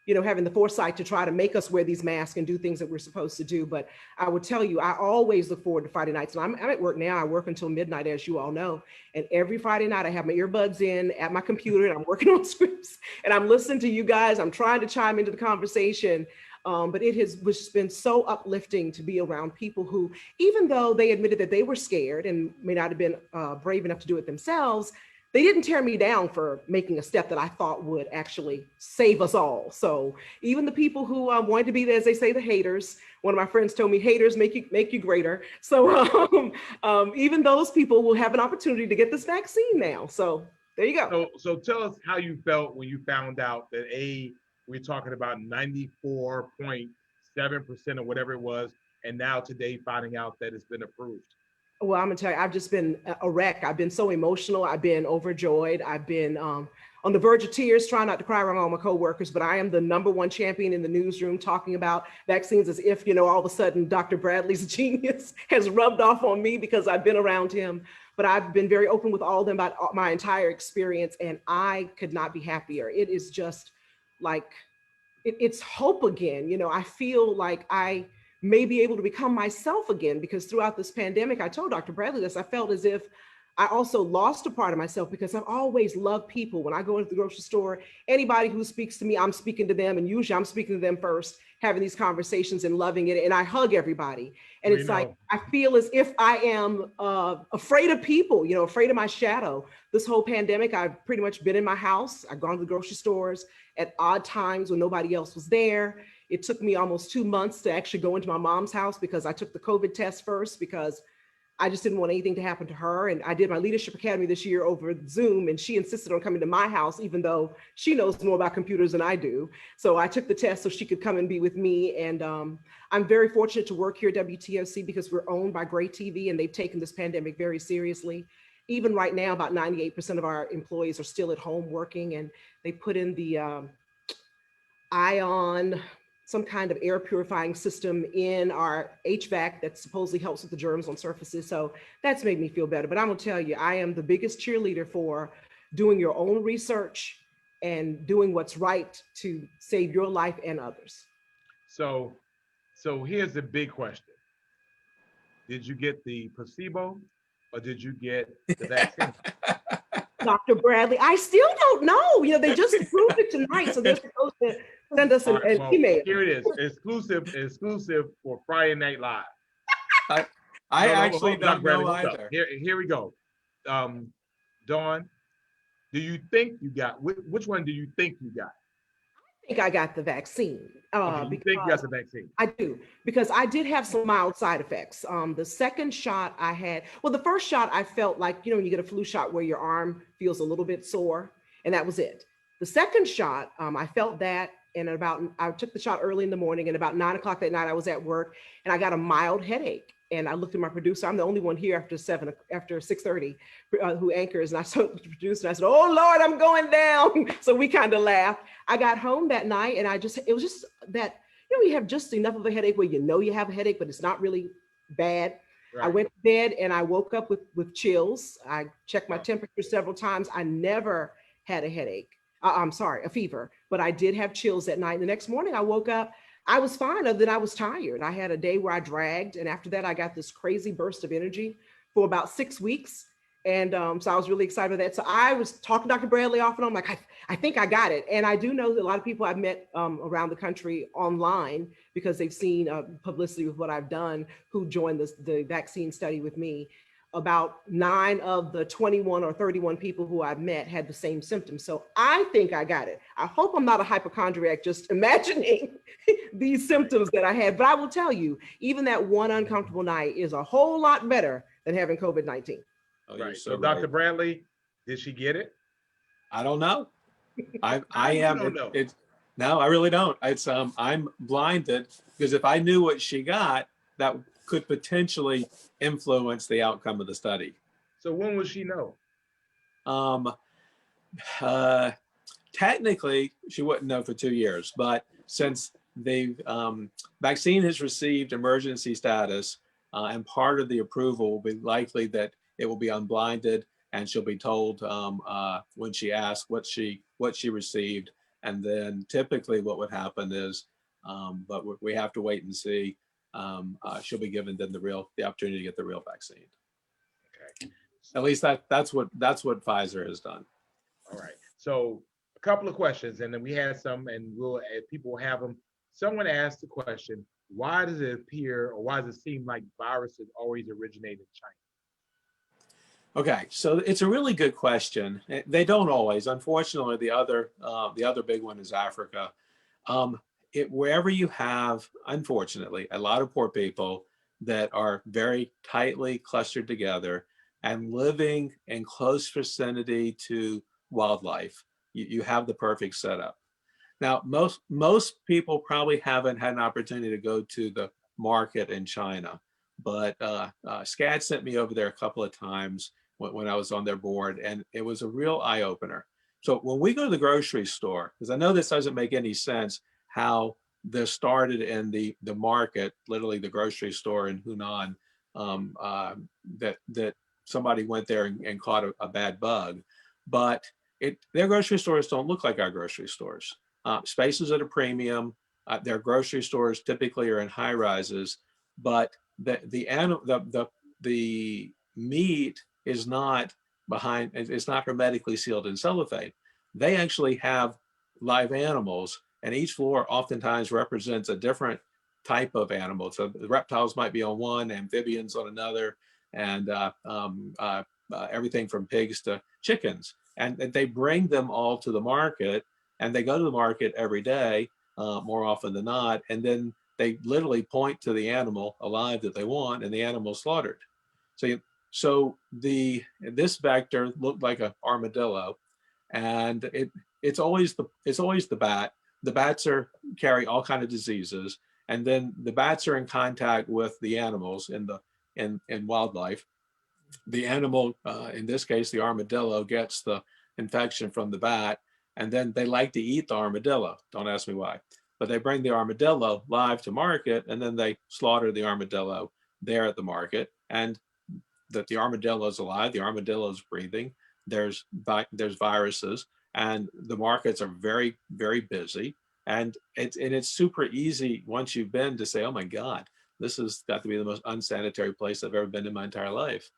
you know, having the foresight to try to make us wear these masks and do things that we're supposed to do. But I would tell you, I always look forward to Friday nights. And I'm at work now. I work until midnight, as you all know. And every Friday night, I have my earbuds in at my computer, and I'm working on scripts, and I'm listening to you guys. I'm trying to chime into the conversation. But it has been so uplifting to be around people who, even though they admitted that they were scared and may not have been brave enough to do it themselves, they didn't tear me down for making a step that I thought would actually save us all. So even the people who wanted to be, as they say, the haters, one of my friends told me, haters make you greater. So even those people will have an opportunity to get this vaccine now. So there you go. So tell us how you felt when you found out that we're talking about 94.7% or whatever it was, and now today finding out that it's been approved. Well, I'm gonna tell you, I've just been a wreck. I've been so emotional. I've been overjoyed. I've been on the verge of tears, trying not to cry around all my coworkers, but I am the #1 champion in the newsroom talking about vaccines as if, you know, all of a sudden Dr. Bradley's genius has rubbed off on me because I've been around him. But I've been very open with all of them about my entire experience, and I could not be happier. It is just like, it's hope again. You know, I feel like I may be able to become myself again, because throughout this pandemic, I told Dr. Bradley this, I felt as if I also lost a part of myself, because I've always loved people. When I go into the grocery store, anybody who speaks to me, I'm speaking to them, and usually I'm speaking to them first, having these conversations and loving it. And I hug everybody. And it's like, I feel as if I am afraid of people, you know, afraid of my shadow. This whole pandemic, I've pretty much been in my house. I've gone to the grocery stores at odd times when nobody else was there. It took me almost 2 months to actually go into my mom's house, because I took the COVID test first, because I just didn't want anything to happen to her. And I did my leadership academy this year over Zoom, and she insisted on coming to my house, even though she knows more about computers than I do. So I took the test so she could come and be with me. And I'm very fortunate to work here at WTOC, because we're owned by Gray TV, and they've taken this pandemic very seriously. Even right now, about 98% of our employees are still at home working, and they put in the ion, some kind of air purifying system in our HVAC that supposedly helps with the germs on surfaces. So that's made me feel better. But I'm gonna tell you, I am the biggest cheerleader for doing your own research and doing what's right to save your life and others. So here's the big question. Did you get the placebo, or did you get the vaccine? Dr. Bradley, I still don't know. You know, they just approved it tonight, so they're supposed to send us an email. Here it is, exclusive for Friday Night Live. I actually don't know either. Here we go. Dawn, do you think you got, which one do you think you got? I think I got the vaccine. Okay, you think you got the vaccine? I do, because I did have some mild side effects. The second shot I had, well, the first shot I felt like, you know, when you get a flu shot where your arm feels a little bit sore, and that was it. The second shot, I felt that, and I took the shot early in the morning, and about 9 o'clock that night I was at work, and I got a mild headache. And I looked at my producer. I'm the only one here after 6:30 who anchors. And I saw the producer, and I said, "Oh Lord, I'm going down." So we kind of laughed. I got home that night, and it was just that, you have just enough of a headache where you know you have a headache, but it's not really bad. I Right. went to bed and I woke up with chills. I checked my Wow. temperature several times. I never had a headache. I'm sorry, a fever, but I did have chills at night. The next morning I woke up, I was fine, other than I was tired. I had a day where I dragged, and after that I got this crazy burst of energy for about 6 weeks. And so I was really excited for that. So I was talking to Dr. Bradley off and on, like, I think I got it. And I do know that a lot of people I've met around the country online, because they've seen publicity with what I've done, who joined the vaccine study with me. About 9 of the 21 or 31 people who I've met had the same symptoms. So I think I got it. I hope I'm not a hypochondriac just imagining these symptoms that I had. But I will tell you, even that one uncomfortable night is a whole lot better than having COVID-19. Oh, you're Right. so So, Dr. right. Bradley, did she get it? I don't know. I You am. don't know. No, I really don't. It's I'm blinded, because if I knew what she got, that could potentially influence the outcome of the study. So when will she know? Um, technically, she wouldn't know for 2 years, but since the vaccine has received emergency status, and part of the approval will be likely that it will be unblinded, and she'll be told when she asks what she received, and then typically what would happen is, but we have to wait and see. She'll be given then the opportunity to get the real vaccine. Okay. At least that's what Pfizer has done. All right. So a couple of questions, and then we had some, and we'll people will have them. Someone asked the question, why does it appear, or why does it seem like viruses always originate in China? Okay, so it's a really good question. They don't always. Unfortunately, the other big one is Africa. Wherever you have, unfortunately, a lot of poor people that are very tightly clustered together and living in close vicinity to wildlife, you have the perfect setup. Now, most people probably haven't had an opportunity to go to the market in China, but SCAD sent me over there a couple of times when I was on their board, and it was a real eye opener. So when we go to the grocery store, because I know this doesn't make any sense, how this started in the market, literally the grocery store in Hunan, that somebody went there and caught a bad bug, but their grocery stores don't look like our grocery stores. Spaces at a premium. Their grocery stores typically are in high rises, but the meat is not behind. It's not hermetically sealed in cellophane. They actually have live animals, and each floor oftentimes represents a different type of animal. So the reptiles might be on one, amphibians on another, and everything from pigs to chickens. And they bring them all to the market, and they go to the market every day, more often than not, and then they literally point to the animal alive that they want, and the animal slaughtered. So this vector looked like an armadillo, and it's always the bat. The bats carry all kinds of diseases, and then the bats are in contact with the animals in wildlife. The animal, in this case, the armadillo, gets the infection from the bat, and then they like to eat the armadillo. Don't ask me why, but they bring the armadillo live to market, and then they slaughter the armadillo there at the market. And that the armadillo is alive, the armadillo is breathing. There's viruses, and the markets are very, very busy. And it's super easy once you've been to say, oh my God, this has got to be the most unsanitary place I've ever been in my entire life.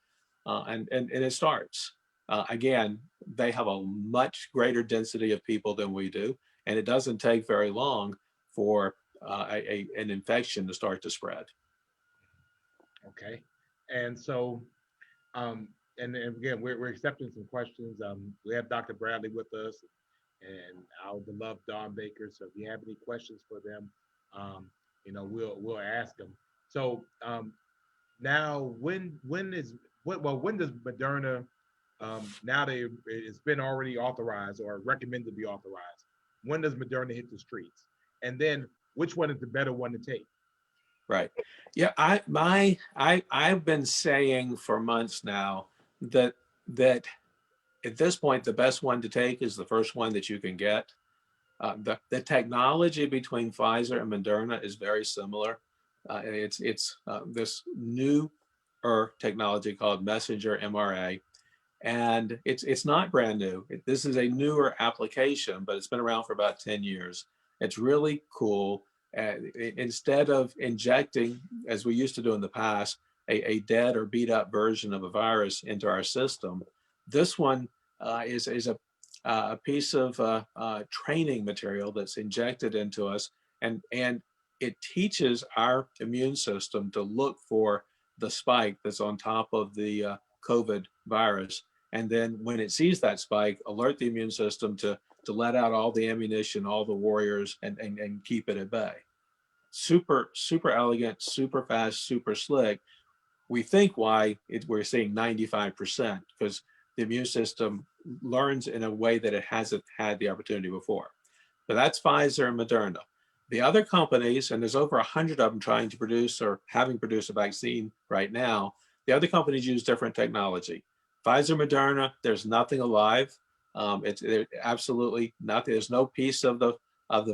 And it starts. Again, they have a much greater density of people than we do, and it doesn't take very long for an infection to start to spread. Okay. And so, and again, we're accepting some questions. We have Dr. Bradley with us, and our beloved Dawn Baker. So if you have any questions for them, we'll ask them. So now, when does Moderna, now it's been already authorized or recommended to be authorized, when does Moderna hit the streets? And then which one is the better one to take? Right. Yeah, I've been saying for months now that at this point the best one to take is the first one that you can get. The technology between Pfizer and Moderna is very similar. It's this newer technology called messenger mRNA, and it's not brand new. This is a newer application, but it's been around for about 10 years. It's really cool. Instead of injecting, as we used to do in the past, a dead or beat up version of a virus into our system, this one is a piece of training material that's injected into us, and it teaches our immune system to look for the spike that's on top of the COVID virus. And then when it sees that spike, alert the immune system to let out all the ammunition, all the warriors, and keep it at bay. Super, super elegant, super fast, super slick. We think why we're seeing 95%, because the immune system learns in a way that it hasn't had the opportunity before. But that's Pfizer and Moderna. The other companies, and there's over 100 of them trying to produce or having produced a vaccine right now, the other companies use different technology. Pfizer, Moderna, there's nothing alive. It's absolutely nothing. There's no piece of the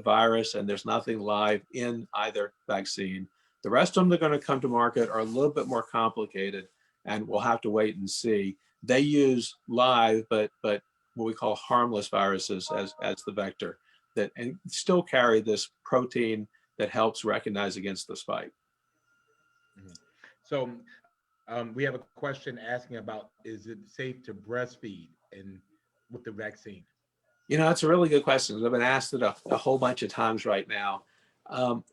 virus, and there's nothing live in either vaccine. The rest of them that are going to come to market are a little bit more complicated, and we'll have to wait and see. They use live, but what we call harmless viruses as the vector, that and still carry this protein that helps recognize against the spike. So we have a question asking about, is it safe to breastfeed and with the vaccine? You know, it's a really good question. I've been asked it a whole bunch of times right now.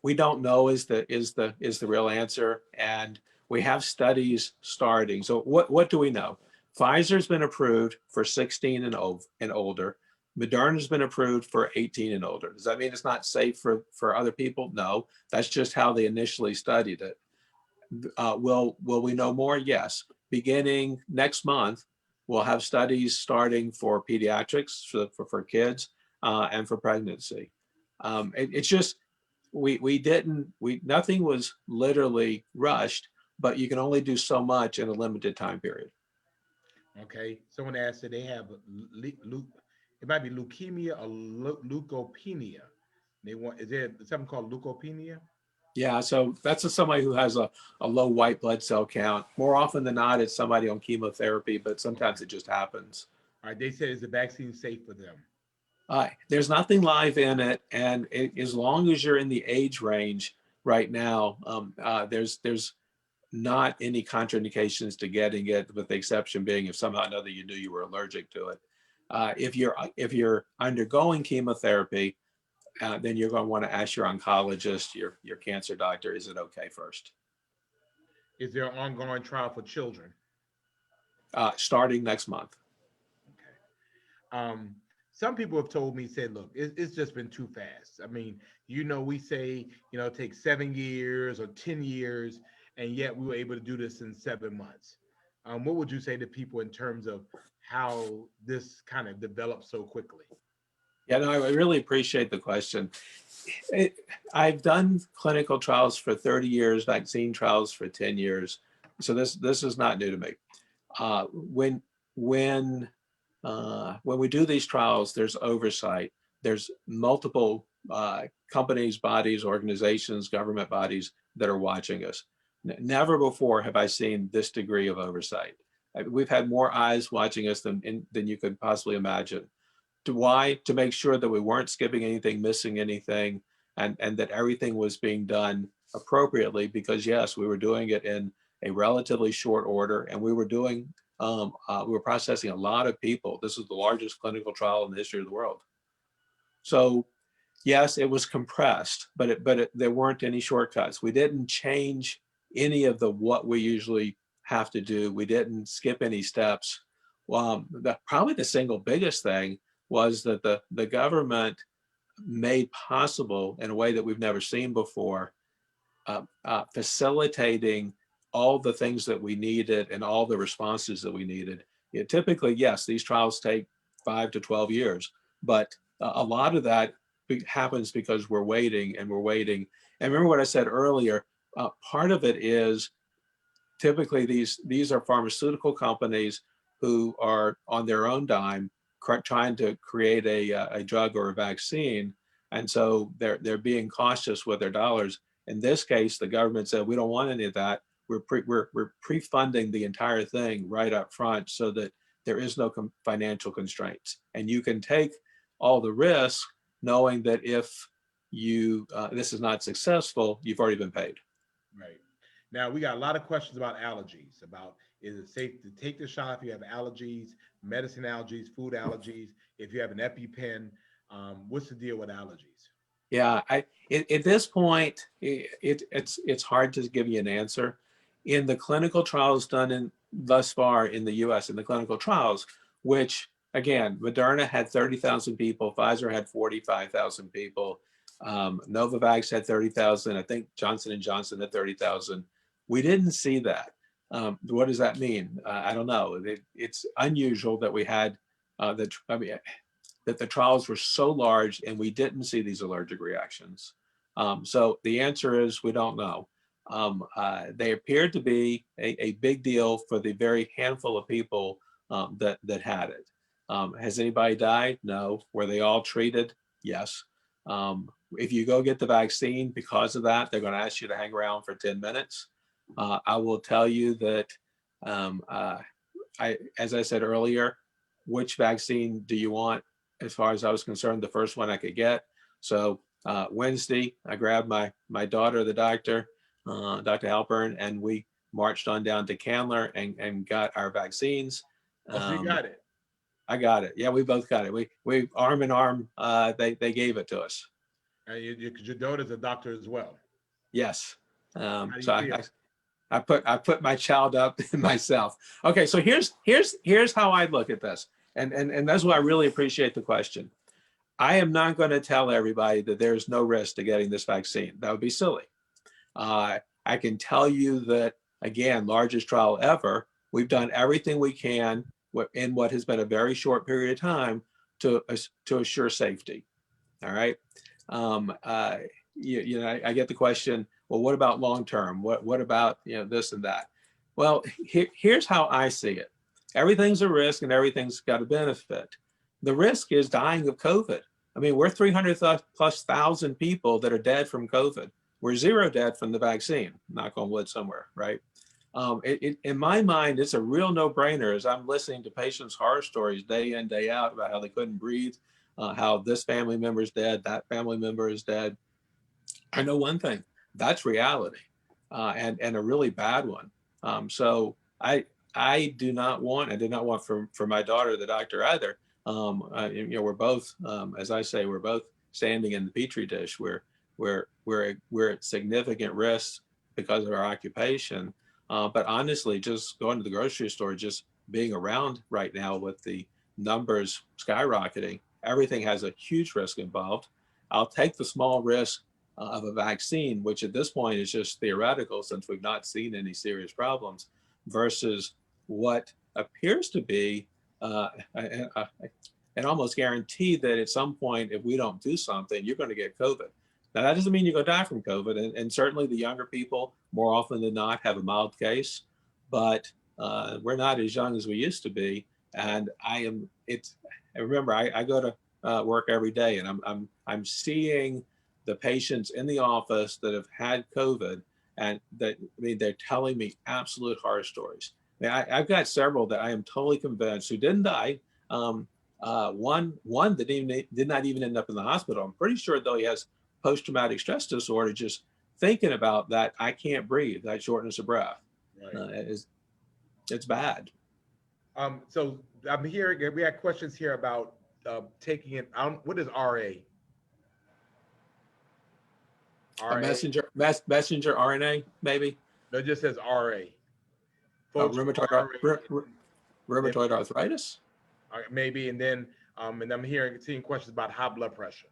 We don't know is the real answer, and we have studies starting. So what do we know? Pfizer's been approved for 16 and older. Moderna's been approved for 18 and older. Does that mean it's not safe for other people? No, that's just how they initially studied it. Will we know more? Yes. Beginning next month, we'll have studies starting for pediatrics, for kids, and for pregnancy. It's just, nothing was literally rushed, but you can only do so much in a limited time period. Okay. Someone asked that they have it might be leukemia or leukopenia. Is there something called leukopenia? Yeah, so that's somebody who has a low white blood cell count. More often than not, it's somebody on chemotherapy, but sometimes it just happens. All right. They said, is the vaccine safe for them? There's nothing live in it, and as long as you're in the age range right now, there's not any contraindications to getting it, with the exception being if somehow or another you knew you were allergic to it. If you're undergoing chemotherapy, then you're going to want to ask your oncologist, your cancer doctor, is it okay first? Is there an ongoing trial for children? Starting next month. Okay. Some people have told me, said, look, it's just been too fast. I mean, we say, it takes 7 years or 10 years, and yet we were able to do this in 7 months. What would you say to people in terms of how this kind of developed so quickly? Yeah, no, I really appreciate the question. I've done clinical trials for 30 years, vaccine trials for 10 years. So this is not new to me. When we do these trials, there's oversight. There's multiple companies, bodies, organizations, government bodies that are watching us. Never before have I seen this degree of oversight. We've had more eyes watching us than you could possibly imagine. Why? To make sure that we weren't skipping anything, missing anything, and that everything was being done appropriately, because yes, we were doing it in a relatively short order, and we were processing a lot of people. This is the largest clinical trial in the history of the world. So yes, it was compressed, but there weren't any shortcuts. We didn't change any of what we usually have to do. We didn't skip any steps. Probably the single biggest thing was that the government made possible, in a way that we've never seen before, facilitating all the things that we needed and all the responses that we needed. Typically, yes, these trials take 5 to 12 years, but a lot of that happens because we're waiting and we're waiting. And remember what I said earlier, part of it is typically these are pharmaceutical companies who are on their own dime trying to create a drug or a vaccine, And so they're being cautious with their dollars. In this case, the government said, we don't want any of that. We're pre-funding the entire thing right up front so that there is no financial constraints. And you can take all the risk knowing that if this is not successful, you've already been paid. Right. Now, we got a lot of questions about allergies, about is it safe to take the shot if you have allergies, medicine allergies, food allergies, if you have an EpiPen, what's the deal with allergies? Yeah, at this point, it's hard to give you an answer. In the clinical trials done thus far in the US, in the clinical trials, which again, Moderna had 30,000 people, Pfizer had 45,000 people, Novavax had 30,000, I think Johnson & Johnson had 30,000. We didn't see that. What does that mean? I don't know. It's unusual that we had that the trials were so large and we didn't see these allergic reactions. So the answer is we don't know. They appeared to be a big deal for the very handful of people that had it. Has anybody died? No. Were they all treated? Yes. If you go get the vaccine because of that, they're going to ask you to hang around for 10 minutes. I will tell you that, as I said earlier, which vaccine do you want? As far as I was concerned, the first one I could get. So Wednesday, I grabbed my daughter, the doctor, Dr. Halpern, and we marched on down to Candler and got our vaccines. Oh, so you got it. I got it. Yeah, we both got it. We arm in arm, they gave it to us. And your daughter's a doctor as well. Yes. How do you So feel? I put my child up myself. Okay, so here's how I look at this. And that's why I really appreciate the question. I am not going to tell everybody that there's no risk to getting this vaccine. That would be silly. I can tell you that, again, largest trial ever, we've done everything we can in what has been a very short period of time to assure safety. All right. I get the question, well, what about long-term? What about, this and that? Well, here's how I see it. Everything's a risk and everything's got a benefit. The risk is dying of COVID. I mean, we're 300,000+ people that are dead from COVID. We're 0 dead from the vaccine, knock on wood somewhere, right? In my mind, it's a real no-brainer as I'm listening to patients' horror stories day in, day out about how they couldn't breathe, how this family member is dead, that family member is dead. I know one thing, that's reality, and a really bad one. So I did not want for my daughter, the doctor, either. We're both, as I say, we're both standing in the petri dish. We're at significant risk because of our occupation. But honestly, just going to the grocery store, just being around right now with the numbers skyrocketing, everything has a huge risk involved. I'll take the small risk of a vaccine, which at this point is just theoretical since we've not seen any serious problems, versus what appears to be an almost guarantee that at some point, if we don't do something, you're going to get COVID. Now, that doesn't mean you're going to die from COVID. And certainly the younger people, more often than not, have a mild case. But we're not as young as we used to be. And remember, I go to work every day, and I'm seeing the patients in the office that have had COVID, and they're telling me absolute horror stories. I've got several that I am totally convinced who didn't die. One that did not even end up in the hospital. I'm pretty sure, though, he has post-traumatic stress disorder. Just thinking about that, I can't breathe, that shortness of breath. Right. It's bad. So I'm hearing, we had questions here about taking it. What is RA? RA? Messenger RNA, maybe? No, it just says RA. Rheumatoid arthritis? Maybe, and then and I'm seeing questions about high blood pressure.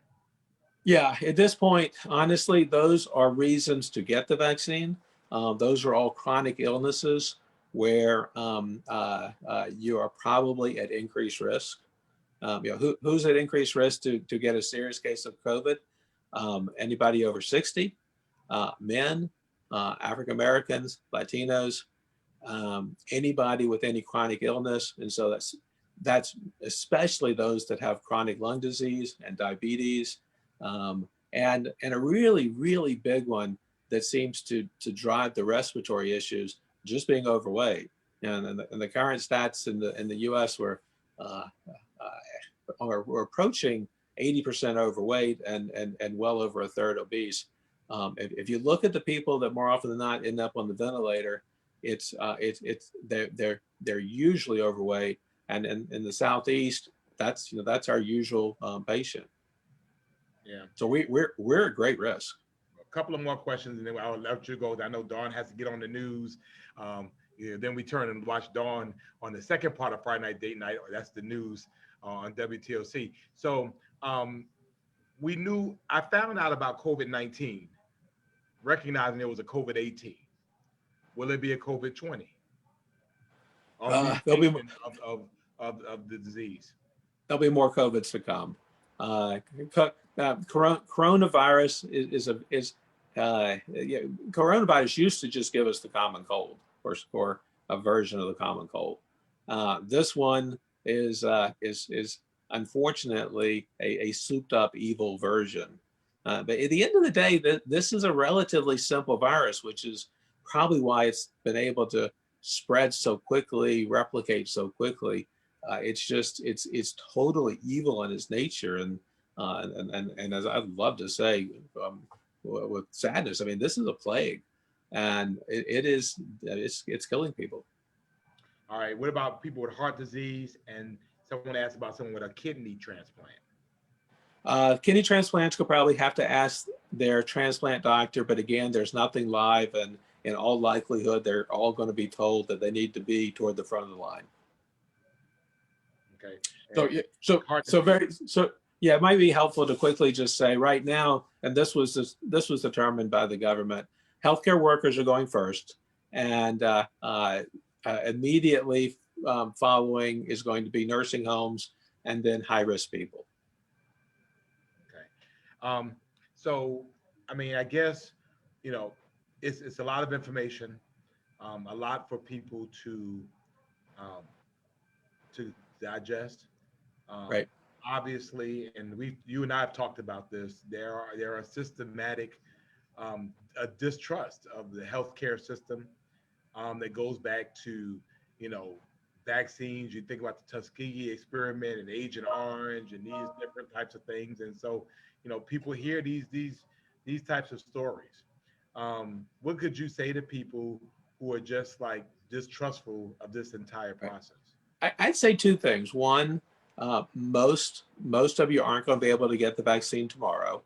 Yeah, at this point, honestly, those are reasons to get the vaccine. Those are all chronic illnesses where you are probably at increased risk. Who's at increased risk to get a serious case of COVID? Anybody over 60, men, African Americans, Latinos, anybody with any chronic illness. And so that's especially those that have chronic lung disease and diabetes, And a really, really big one that seems to drive the respiratory issues, just being overweight. And the current stats in the U.S. We're approaching 80% overweight and well over a third obese. If you look at the people that more often than not end up on the ventilator, they're usually overweight, and in the Southeast, that's our usual patient. Yeah. So we're at great risk. A couple of more questions, and then I'll let you go. I know Dawn has to get on the news. Then we turn and watch Dawn on the second part of Friday Night Date Night. That's the news on WTOC. So I found out about COVID-19, recognizing it was a COVID-18. Will it be a COVID-20? There'll be of the disease. There'll be more COVIDs to come. Coronavirus coronavirus used to just give us the common cold, or a version of the common cold. This one is unfortunately a souped up evil version. But at the end of the day, this is a relatively simple virus, which is probably why it's been able to spread so quickly, replicate so quickly. It's totally evil in its nature, and as I'd love to say, with sadness, I mean, this is a plague, and it's killing people. All right. What about people with heart disease? And someone asked about someone with a kidney transplant. Kidney transplants could probably have to ask their transplant doctor, but again, there's nothing live, and in all likelihood, they're all going to be told that they need to be toward the front of the line. Okay. It might be helpful to quickly just say right now, and this was determined by the government. Healthcare workers are going first, and immediately following is going to be nursing homes, and then high-risk people. Okay. So, I mean, I guess, it's a lot of information, a lot for people to digest. Right. Obviously, and you and I have talked about this. There are systematic a distrust of the healthcare system that goes back to vaccines. You think about the Tuskegee experiment and Agent Orange and these different types of things, and so people hear these types of stories. What could you say to people who are just like distrustful of this entire process? I'd say two things. One, most of you aren't going to be able to get the vaccine tomorrow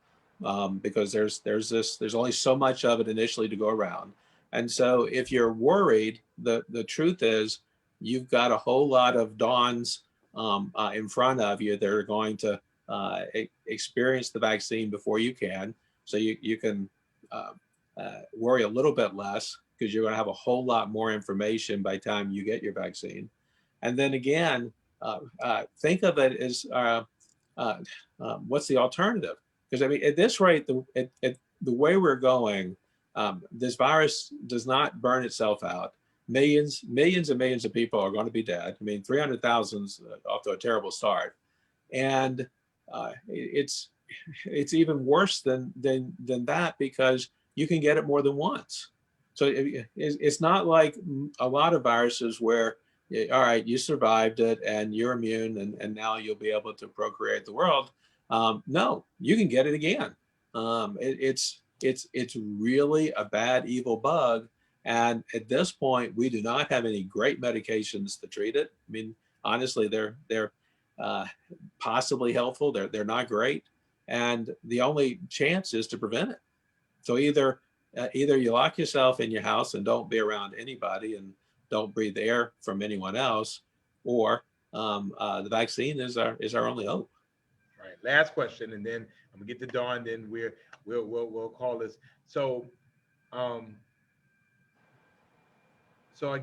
because there's only so much of it initially to go around. And so if you're worried, the truth is you've got a whole lot of dawns in front of you that are going to experience the vaccine before you can. So you can worry a little bit less because you're going to have a whole lot more information by the time you get your vaccine. And then again, think of it as what's the alternative? Because I mean, at this rate, the way we're going, this virus does not burn itself out. Millions and millions of people are going to be dead. I mean, 300,000's off to a terrible start, and it's even worse than that because you can get it more than once. So it's not like a lot of viruses where, all right, you survived it and you're immune and now you'll be able to procreate the world. No, you can get it again. It's really a bad, evil bug. And at this point, we do not have any great medications to treat it. I mean, honestly, they're possibly helpful. They're not great. And the only chance is to prevent it. So either you lock yourself in your house and don't be around anybody and don't breathe air from anyone else, or the vaccine is our only hope. All right. Last question, and then I'm gonna get to Dawn. Then we'll call this. So, I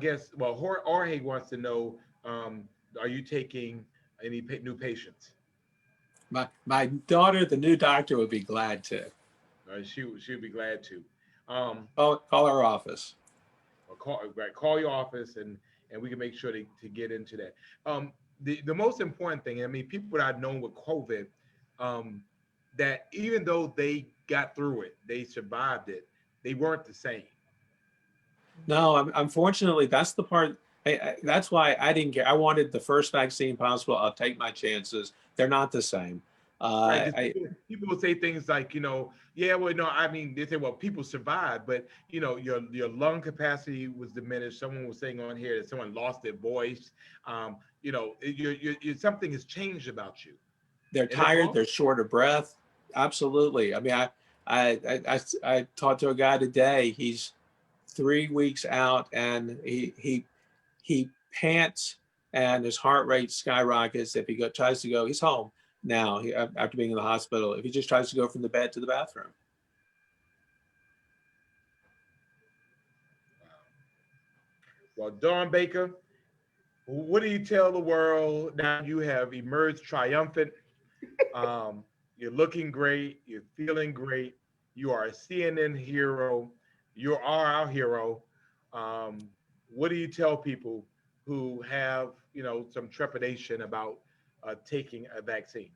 guess Jorge wants to know: are you taking any new patients? My daughter, the new doctor, would be glad to. She would be glad to. Call our office. Or call your office, and we can make sure to get into that. The most important thing, I mean, people that I've known with COVID, that even though they got through it, they survived it, they weren't the same. No, unfortunately, that's the part. That's why I didn't care. I wanted the first vaccine possible. I'll take my chances. They're not the same. Right, 'cause I people will say things like, yeah, well, no, I mean, they say, well, people survive, but your lung capacity was diminished. Someone was saying on here that someone lost their voice. Something has changed about you. They're And it's tired. wrong. They're short of breath. Absolutely. I mean, I talked to a guy today. He's 3 weeks out, and he pants, and his heart rate skyrockets. If he tries to go, he's home now. After being in the hospital, if he just tries to go from the bed to the bathroom. Well, Dawn Baker, what do you tell the world now? You have emerged triumphant. You're looking great. You're feeling great. You are a CNN hero. You are our hero. What do you tell people who have, some trepidation about taking a vaccine?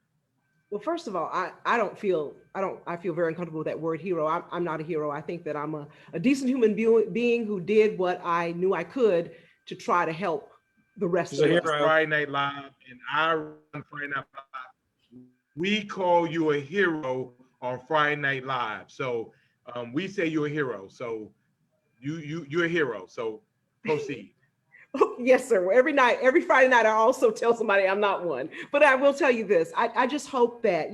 Well, first of all, I feel very uncomfortable with that word hero. I'm not a hero. I think that I'm a decent human being who did what I knew I could to try to help the rest He's of a us. hero. Friday Night Live, and I run Friday Night Live. We call you a hero on Friday Night Live. So we say you're a hero. So you're a hero. So proceed. Yes, sir. Well, every Friday night, I also tell somebody I'm not one. But I will tell you this. I just hope that,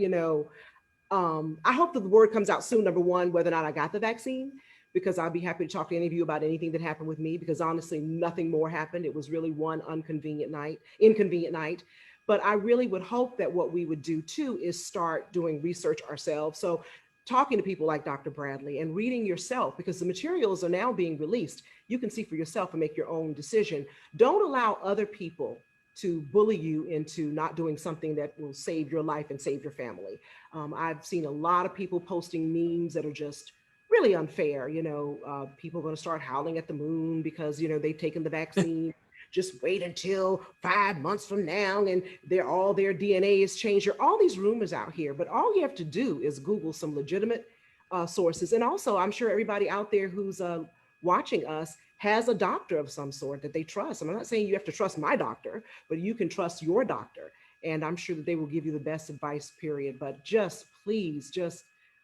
I hope that the word comes out soon, number one, whether or not I got the vaccine, because I'll be happy to talk to any of you about anything that happened with me, because honestly, nothing more happened. It was really one inconvenient night. But I really would hope that what we would do too is start doing research ourselves. So talking to people like Dr. Bradley and reading yourself, because the materials are now being released. You can see for yourself and make your own decision. Don't allow other people to bully you into not doing something that will save your life and save your family. I've seen a lot of people posting memes that are just really unfair. People are going to start howling at the moon because, they've taken the vaccine. Just wait until 5 months from now and all their DNA is changed. There are all these rumors out here, but all you have to do is Google some legitimate sources. And also, I'm sure everybody out there who's watching us has a doctor of some sort that they trust. I'm not saying you have to trust my doctor, but you can trust your doctor. And I'm sure that they will give you the best advice, period. But please,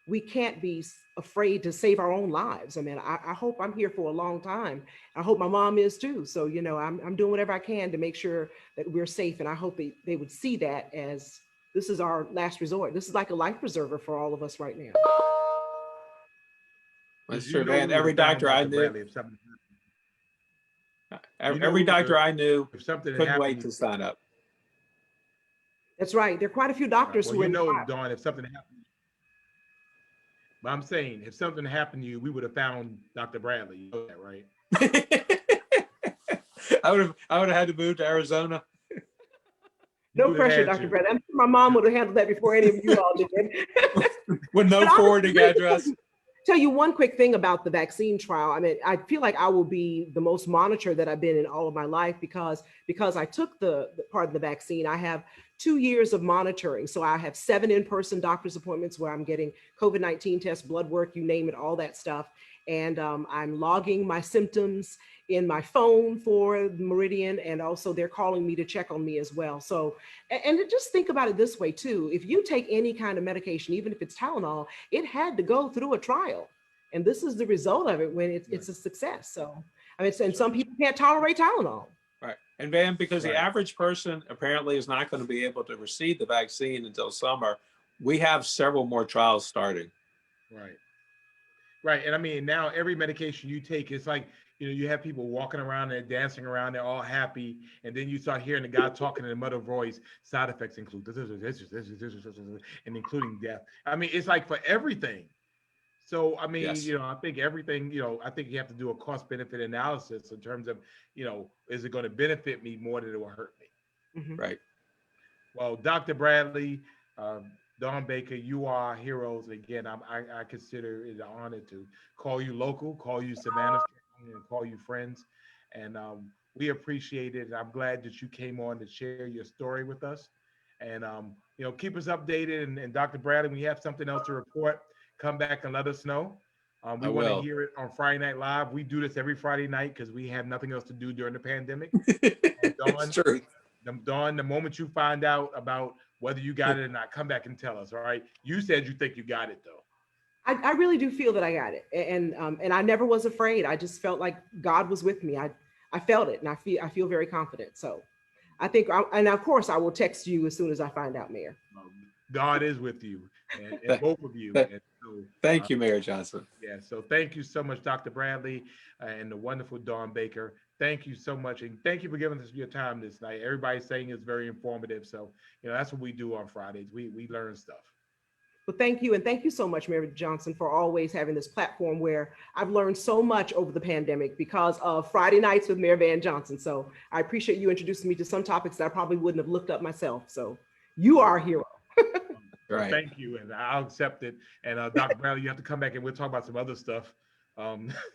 we can't be afraid to save our own lives. I mean, I hope I'm here for a long time. I hope my mom is too. So, I'm doing whatever I can to make sure that we're safe. And I hope they would see that as this is our last resort. This is like a life preserver for all of us right now. That's You true, know man. we Every would've found doctor I Dr. knew, Bradley if something happened. every doctor I knew If something had couldn't wait happened, to sign up. That's right. There are quite a few doctors well, who are in the trial. Dawn, if something happened, but I'm saying if something happened to you, we would have found Dr. Bradley. You know that, right? I would have had to move to Arizona No You would've pressure, had Dr. to. Bradley. I'm sure my mom would have handled that before any of you all did. with no But I'll forwarding just address. tell you one quick thing about the vaccine trial. I mean, I feel like I will be the most monitored that I've been in all of my life because I took the part of the vaccine. I have 2 years of monitoring. So I have 7 in-person doctor's appointments where I'm getting COVID-19 tests, blood work, you name it, all that stuff. And I'm logging my symptoms in my phone for Meridian, and also they're calling me to check on me as well. So, and just think about it this way too. If you take any kind of medication, even if it's Tylenol, it had to go through a trial. And this is the result of it when it's a success. So, I mean, and some people can't tolerate Tylenol. Right. And Van, because the Right. average person apparently is not going to be able to receive the vaccine until summer, we have several more trials starting. Right. Right. And I mean, now every medication you take, it's like, you have people walking around and dancing around, they're all happy. And then you start hearing the guy talking in a mother voice, side effects include this, and including death. I mean, it's like for everything. So, I mean, Yes. I think everything, I think you have to do a cost benefit analysis in terms of, is it going to benefit me more than it will hurt me? Mhm. Right. Well, Dr. Bradley, Dawn Baker, you are heroes. Again, I consider it an honor to call you local, call you Savannah, and call you friends. And we appreciate it. I'm glad that you came on to share your story with us. And keep us updated. And Dr. Bradley, when you have something else to report, come back and let us know. We I want to will. hear it on Friday Night Live. We do this every Friday night because we have nothing else to do during the pandemic. It's true. Dawn, the moment you find out about whether you got it or not, come back and tell us. All right. You said you think you got it though. I really do feel that I got it, and I never was afraid. I just felt like God was with me. I felt it, and I feel very confident. So I think, and of course, I will text you as soon as I find out, Mayor. God is with you, and both of you. And so, Thank you, Mayor Johnson. yeah. So thank you so much, Dr. Bradley, and the wonderful Dawn Baker. Thank you so much, and thank you for giving us your time this night. Everybody's saying it's very informative. So that's what we do on Fridays. We learn stuff. Well, thank you. And thank you so much, Mayor Johnson, for always having this platform where I've learned so much over the pandemic because of Friday nights with Mayor Van Johnson. So I appreciate you introducing me to some topics that I probably wouldn't have looked up myself. So you are a hero. Right. Thank you, and I'll accept it. And Dr. Bradley, you have to come back and we'll talk about some other stuff.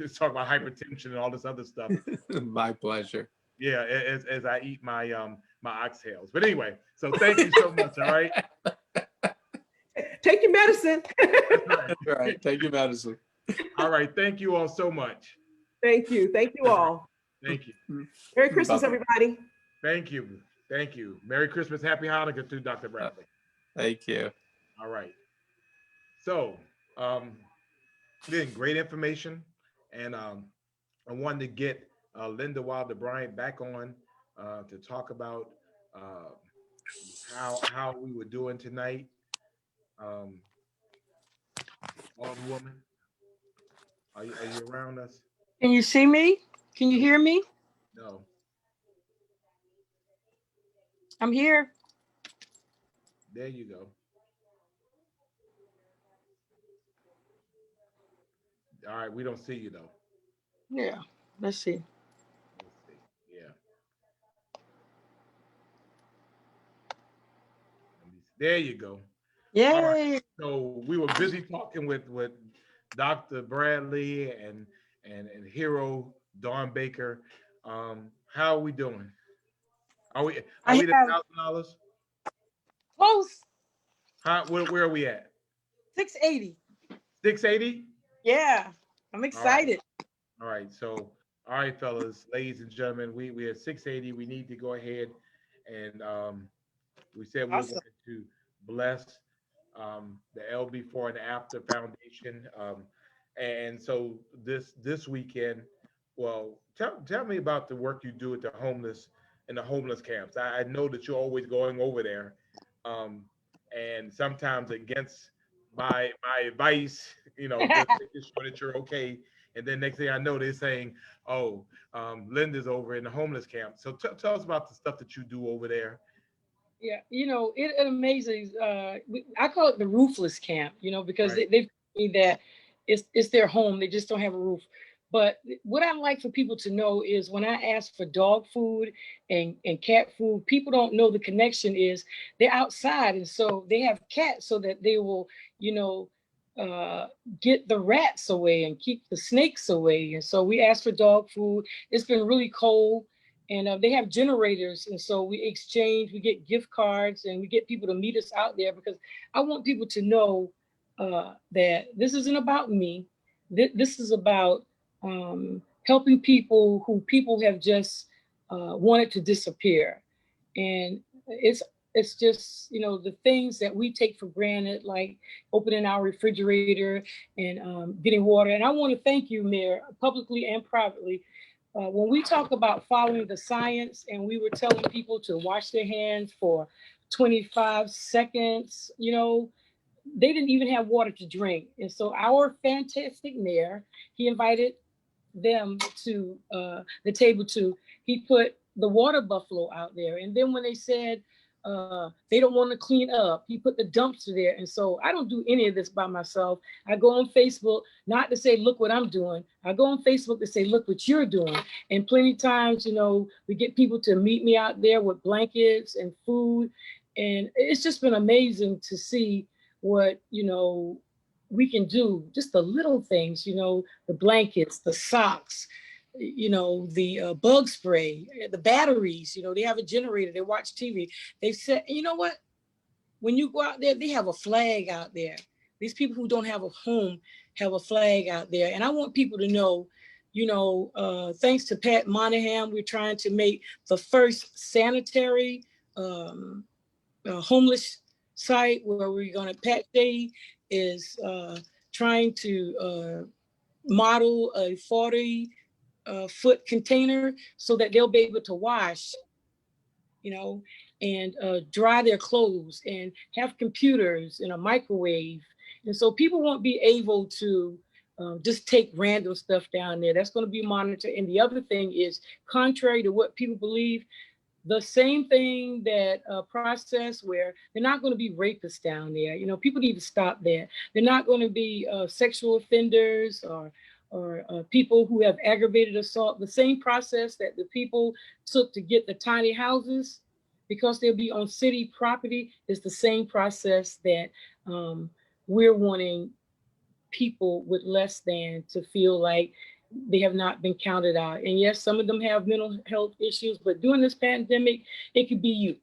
Let's talk about hypertension and all this other stuff. My pleasure. Yeah, as I eat my my oxtails. But anyway, so thank you so much. All right. Take your medicine. All right. Thank you, Madison. All right. Thank you all so much. Thank you. Thank you all. Thank you. Merry Christmas, Bye-bye. everybody. Thank you. Thank you. Merry Christmas. Happy Hanukkah to Dr. Bradley. Thank you. All right. So, again, great information. And I wanted to get Linda Wilder Bryant back on to talk about how we were doing tonight. Alderwoman, are you around us? Can you see me? Can you hear me? No. I'm here. There you go. All right, we don't see you though. Yeah. Let's see. Let's see. Yeah. There you go. Yay. So we were busy talking with Dr. Bradley and Hero Dawn Baker. How are we doing? Are we I at have- $1,000? Close. Where are we at? 680. 680? Yeah. I'm excited. All right. So, all right, fellas, ladies and gentlemen, we are 680. We need to go ahead and we said we were Awesome. going to bless the L Before and After Foundation. And so this weekend, well, tell me about the work you do at the homeless in the homeless camps. I know that you're always going over there, and sometimes against my advice, just making sure that you're okay. And then next thing I know, they're saying, "Oh, Linda's over in the homeless camp." So tell us about the stuff that you do over there. Yeah, it amazes. I call it the roofless camp, because Right. they've told me that it's their home. They just don't have a roof. But what I like for people to know is when I ask for dog food and cat food, people don't know the connection is they're outside. And so they have cats so that they will, get the rats away and keep the snakes away. And so we ask for dog food. It's been really cold. And they have generators. And so we exchange, we get gift cards, and we get people to meet us out there because I want people to know that this isn't about me. This is about helping people who people have just wanted to disappear. And it's just, the things that we take for granted, like opening our refrigerator and getting water. And I want to thank you, Mayor, publicly and privately. When we talk about following the science and we were telling people to wash their hands for 25 seconds, they didn't even have water to drink. And so our fantastic mayor, he invited them to the table he put the water buffalo out there. And then when they said they don't want to clean up, he put the dumpster there. And so I don't do any of this by myself. I go on Facebook, not to say, look what I'm doing. I go on Facebook to say, look what you're doing. And plenty of times, we get people to meet me out there with blankets and food. And it's just been amazing to see what, we can do, just the little things, the blankets, the socks, the bug spray, the batteries, they have a generator, they watch TV. They said, you know what? when you go out there, they have a flag out there. These people who don't have a home have a flag out there. And I want people to know, thanks to Pat Monahan, we're trying to make the first sanitary homeless site where we're going to, Pat Day is trying to model a 40-foot container so that they'll be able to wash, and dry their clothes and have computers and a microwave. And so people won't be able to just take random stuff down there. That's going to be monitored. And the other thing is, contrary to what people believe, the same thing that process where they're not going to be rapists down there. People need to stop that. They're not going to be sexual offenders or people who have aggravated assault. The same process that the people took to get the tiny houses, because they'll be on city property, is the same process that we're wanting people with less than to feel like they have not been counted out. And yes, some of them have mental health issues, but during this pandemic, it could be you.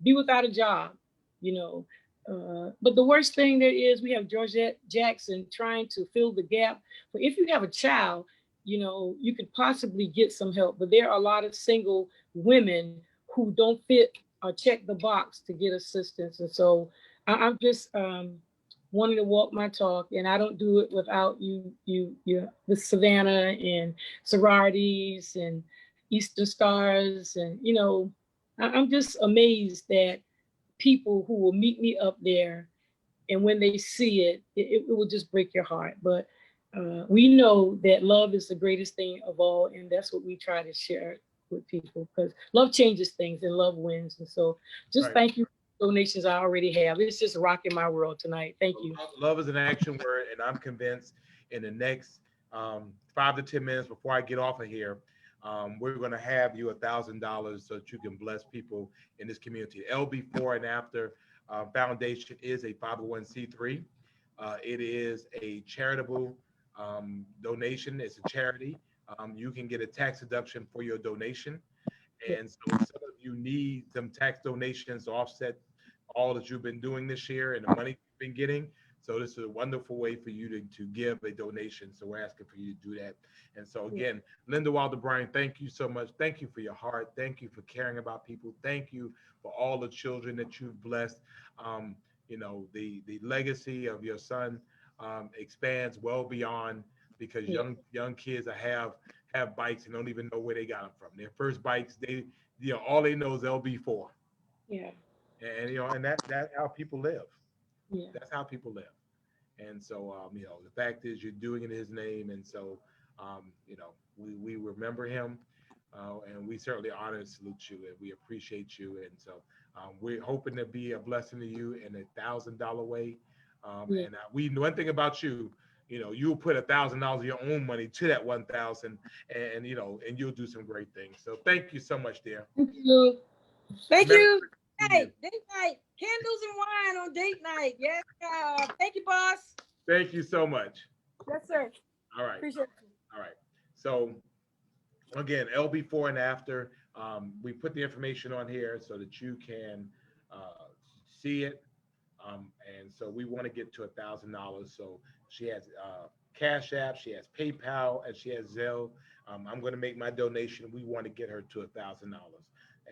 Be without a job, but the worst thing there is, we have Georgette Jackson trying to fill the gap. But if you have a child, you could possibly get some help. But there are a lot of single women who don't fit or check the box to get assistance. And so I'm just wanting to walk my talk, and I don't do it without you, the Savannah and sororities and Eastern Stars. And, I'm just amazed that people who will meet me up there, and when they see it, it will just break your heart. But we know that love is the greatest thing of all, and that's what we try to share with people, because love changes things and love wins. And so just Right. Thank you for the donations I already have. It's just rocking my world tonight. Thank you. Love is an action word, and I'm convinced in the next 5 to 10 minutes before I get off of here, we're going to have you $1,000 so that you can bless people in this community. LB4 and After Foundation is a 501c3. It is a charitable donation. It's a charity. You can get a tax deduction for your donation. And so some of you need some tax donations to offset all that you've been doing this year and the money you've been getting. So this is a wonderful way for you to give a donation. So we're asking for you to do that. And so again, Linda Wilder Bryan, thank you so much. Thank you for your heart. Thank you for caring about people. Thank you for all the children that you've blessed. The legacy of your son expands well beyond, because young kids that have bikes and don't even know where they got them from. Their first bikes, all they know is LB4. Yeah. And that's how people live. Yeah. That's how people live. And so, the fact is you're doing it in his name. And so, we remember him, and we certainly honor and salute you, and we appreciate you. And so we're hoping to be a blessing to you in $1,000 way. And one thing about you, you'll put $1,000 of your own money to that 1,000, and you'll do some great things. So thank you so much, dear. Thank you. Thank Merry you. Christmas to Hey, you. date night, candles and wine on date night. Yes. Thank you, boss. Thank you so much. Yes, sir. All right. Appreciate you. All right. So again, LB4 and After, we put the information on here so that you can see it. And so we want to get to $1,000. So she has Cash App, she has PayPal, and she has Zelle. I'm going to make my donation. We want to get her to $1,000,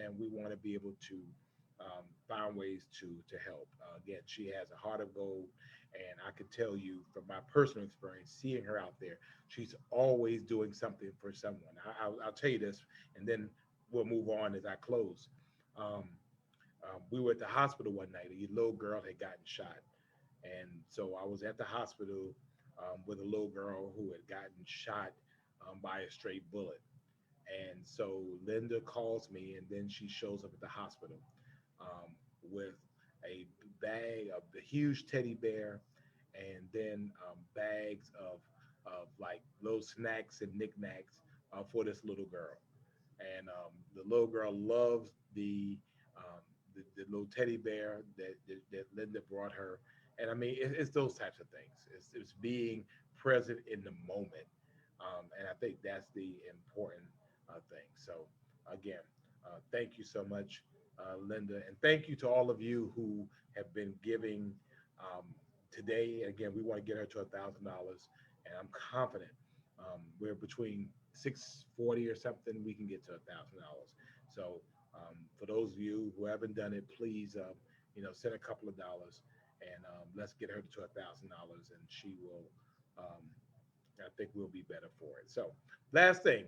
and we want to be able to find ways to help. Again, she has a heart of gold, and I could tell you from my personal experience, seeing her out there, she's always doing something for someone. I'll tell you this, and then we'll move on as I close. We were at the hospital one night. A little girl had gotten shot, and so I was at the hospital with a little girl who had gotten shot by a stray bullet. And so Linda calls me, and then she shows up at the hospital with a bag of the huge teddy bear, and then bags of like little snacks and knickknacks for this little girl. And the little girl loves the little teddy bear that Linda brought her. And I mean, it's those types of things. It's being present in the moment. And I think that's the important thing. So again, thank you so much. Linda. And thank you to all of you who have been giving today. Again, we want to get her to $1,000, and I'm confident we're between 640 or something. We can get to $1,000. So for those of you who haven't done it, please, send a couple of dollars, and let's get her to $1,000, and she will. I think we'll be better for it. So, last thing,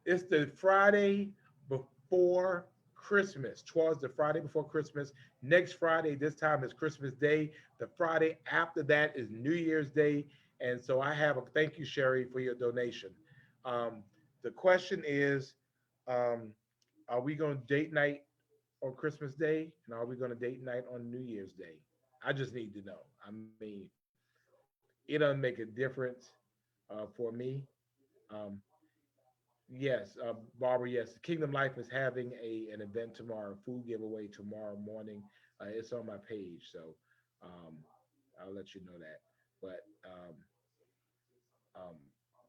it's the Friday before Christmas. 'Twas the Friday before Christmas. Next Friday, this time is Christmas Day. The Friday after that is New Year's Day. And so I have a thank you, Sherry, for your donation. The question is, are we going to date night on Christmas Day? And are we going to date night on New Year's Day? I just need to know. I mean, it doesn't make a difference for me. Um, yes, Barbara, yes. Kingdom Life is having an event tomorrow, food giveaway tomorrow morning. It's on my page, so um, I'll let you know that. But um,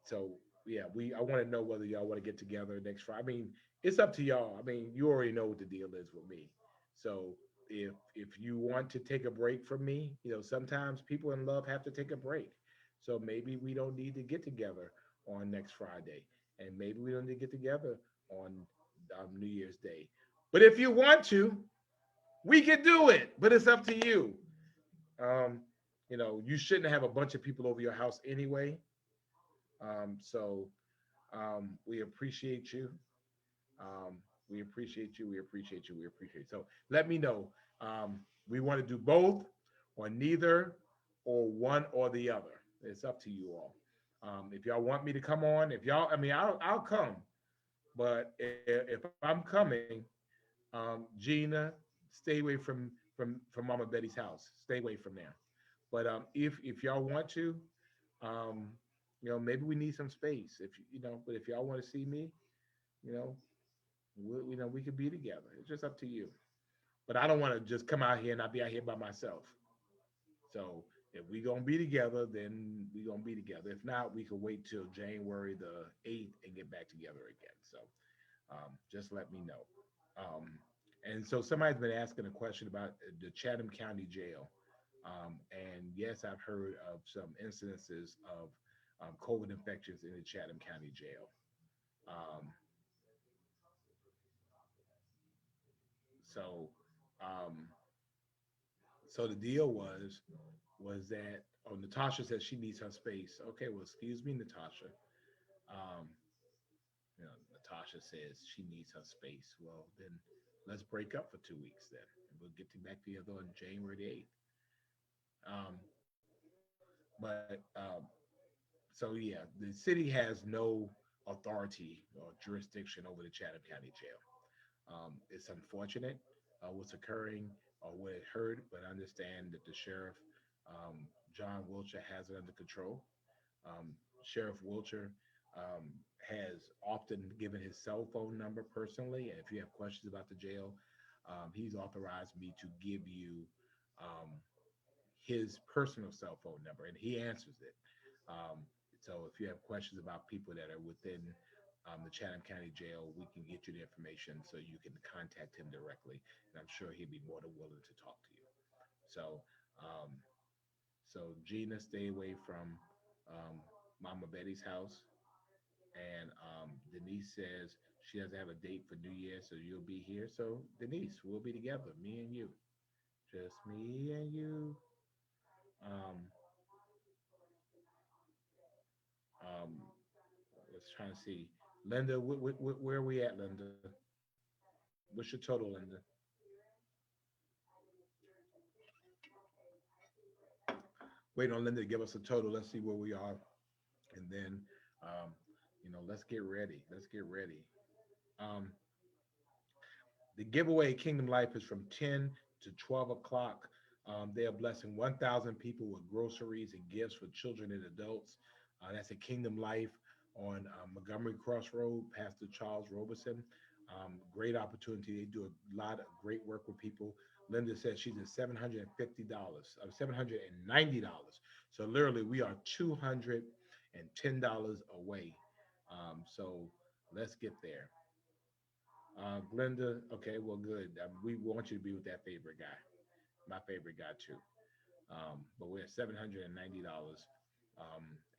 so yeah, I want to know whether y'all want to get together next Friday. I mean, it's up to y'all. I mean, you already know what the deal is with me. So if you want to take a break from me, sometimes people in love have to take a break. So maybe we don't need to get together on next Friday, and maybe we don't need to get together on New Year's Day. But if you want to, we can do it. But it's up to you. Um, you shouldn't have a bunch of people over your house anyway. So we appreciate you. Um, we appreciate you. We appreciate you. We appreciate you. So let me know. We want to do both or neither or one or the other. It's up to you all. If y'all want me to come on, if y'all, I mean, I'll come. But if I'm coming, Gina, stay away from Mama Betty's house. Stay away from there. But if y'all want to, um, maybe we need some space. But if y'all want to see me, you know, we could be together. It's just up to you. But I don't want to just come out here and not be out here by myself. So if we gonna be together, then we gonna be together. If not, we can wait till January the 8th and get back together again. So just let me know. And so somebody's been asking a question about the Chatham County Jail. And yes, I've heard of some incidences of COVID infections in the Chatham County Jail. Um, so, um, so the deal was that Natasha said she needs her space. Okay, well, excuse me, Natasha. Um, Natasha says she needs her space. Well, then let's break up for 2 weeks then. We'll get back together on January the 8th. Um, but so yeah, the city has no authority or jurisdiction over the Chatham County Jail. It's unfortunate what's occurring or what it heard, but I understand that the sheriff, John Wilcher, has it under control. Sheriff Wilcher has often given his cell phone number personally, and if you have questions about the jail, he's authorized me to give you um, his personal cell phone number, and he answers it. Um, so if you have questions about people that are within the Chatham County Jail, we can get you the information so you can contact him directly, and I'm sure he'd be more than willing to talk to you. So, um, so Gina, stay away from um, Mama Betty's house, and Denise says she doesn't have a date for New Year, so you'll be here. So Denise, we'll be together, me and you, just me and you. Um, um, let's try to see. Linda, where are we at, Linda? What's your total, Linda? Wait on Linda to give us a total. Let's see where we are. And then, let's get ready. Let's get ready. Um, the giveaway Kingdom Life is from 10 to 12 o'clock. They are blessing 1,000 people with groceries and gifts for children and adults. That's at Kingdom Life on Montgomery Crossroad, Pastor Charles Robeson. Great opportunity. They do a lot of great work with people. Linda says she's at $750, $790. So literally, we are $210 away. So let's get there. Glenda, okay, well, good. We want you to be with that favorite guy, my favorite guy too. But we're at $790.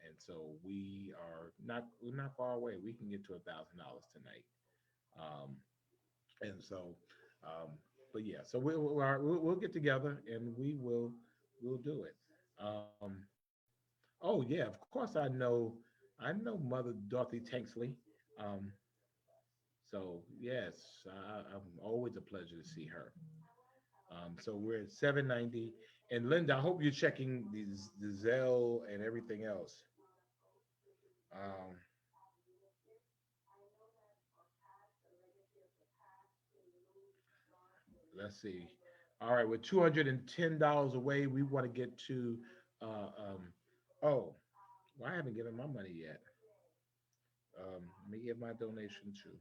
And so we're not far away. We can get to $1,000 tonight. Um, and so, um, but yeah, so we'll get together and we'll do it. Um, oh yeah, of course I know Mother Dorothy Tanksley. Um, so yes, I'm always a pleasure to see her. So we're at 790. And Linda, I hope you're checking the Zelle and everything else. Um, let's see. All right, we're $210 away. We want to get to oh, well, I haven't given my money yet. Let me give my donation too.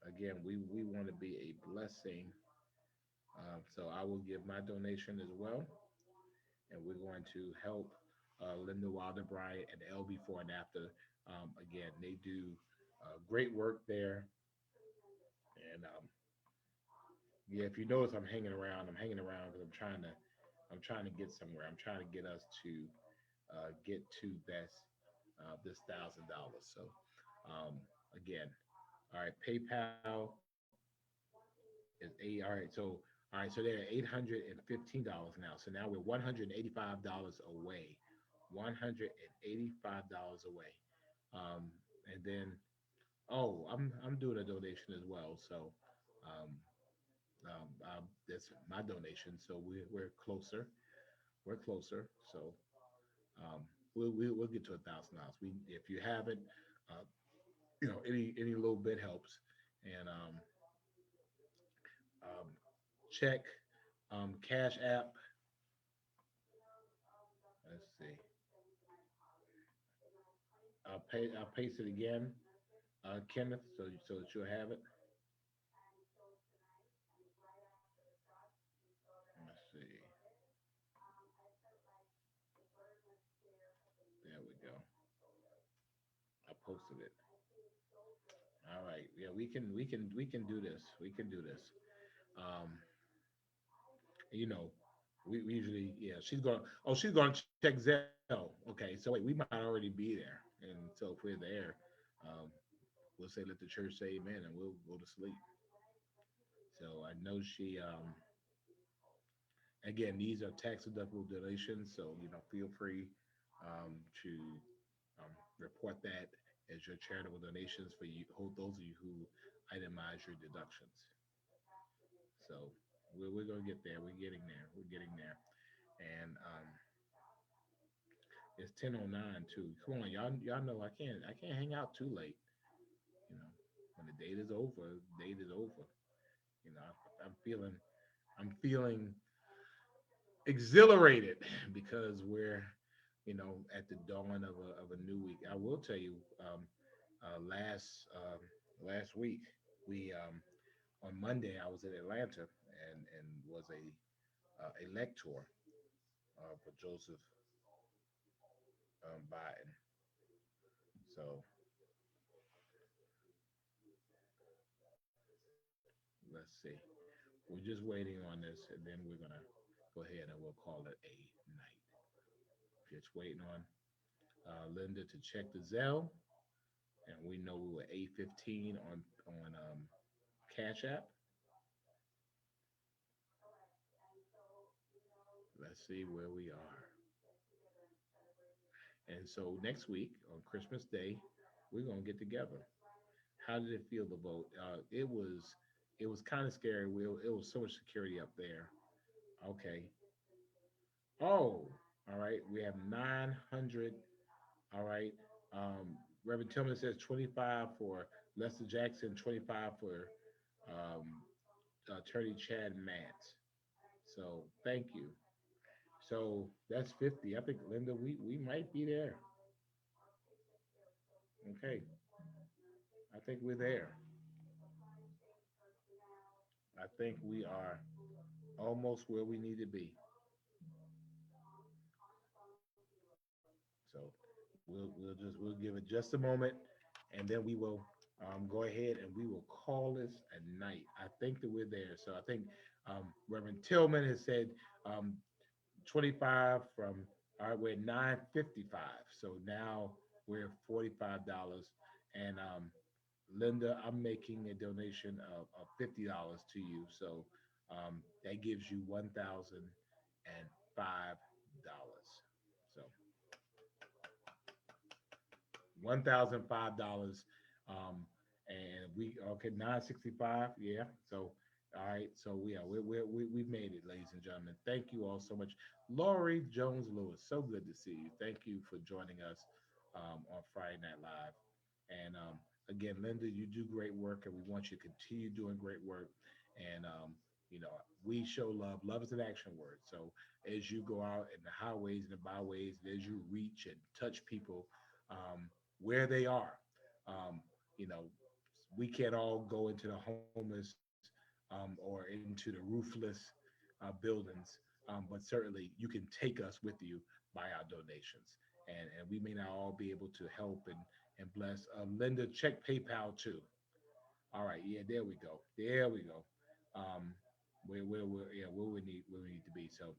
Again, we want to be a blessing. So I will give my donation as well. And we're going to help Linda Wilder Bryant and L before and after. Again, they do great work there. And yeah, if you notice, I'm hanging around. I'm hanging around because I'm trying to get somewhere. I'm trying to get us to get to this $1,000. So again, all right, PayPal is eight. All right, so they're at $815 now. So now we're $185 away. $185 away. Um, and then I'm doing a donation as well. So um, that's my donation. So we're closer. We're closer. So um, we'll get to $1,000. We if you haven't, uh, any little bit helps. And um, check Cash App. Let's see. I'll paste it again, Kenneth, so that you'll have it. Let's see. There we go. I posted it. All right. Yeah, we can do this. We can do this. Um, you know, we usually, yeah, she's going to check Zelle. Okay, so wait, we might already be there. And so if we're there, um, we'll say, let the church say amen, and we'll go to sleep. So I know again, these are tax deductible donations. So, feel free to report that as your charitable donations for you, those of you who itemize your deductions. So we're going to get there. We're getting there. We're getting there. And it's 10:09 too. Come on, y'all know I can't hang out too late. You know, when the date is over, the date is over. I'm feeling exhilarated because we're at the dawn of a new week. I will tell you, last week we on Monday I was in Atlanta and was a lector for Joseph Biden. So let's see. We're just waiting on this, and then we're gonna go ahead and we'll call it a night. Just waiting on Linda to check the Zelle, and we know we were 815 on Cash App. Let's see where we are. And so next week on Christmas Day, we're gonna get together. How did it feel to vote? It was kind of scary. It was so much security up there. Okay. Oh, all right. We have 900. All right. Reverend Tillman says 25 for Lester Jackson, 25 for um, Attorney Chad Matts. So thank you. So that's 50. I think Linda, we might be there. Okay. I think we're there. I think we are almost where we need to be. So we'll give it just a moment, and then we will go ahead and we will call this a night. I think that we're there. So I think Reverend Tillman has said 25 from, all right, we're at 955. So now we're at $45. And Linda, I'm making a donation of $50 to you. So that gives you $1,005. So $1,005. And we okay 965. Yeah. So all right. So we've made it, ladies and gentlemen. Thank you all so much. Laurie Jones Lewis, so good to see you. Thank you for joining us on Friday Night Live. And again, Linda, you do great work, and we want you to continue doing great work. And we show love. Love is an action word. So as you go out in the highways and the byways, and as you reach and touch people where they are, um, you know, we can't all go into the homeless or into the roofless buildings, but certainly you can take us with you by our donations. And we may not all be able to help and bless. Linda, check PayPal too. All right, yeah, there we go. There we go. Um, where we need to be. So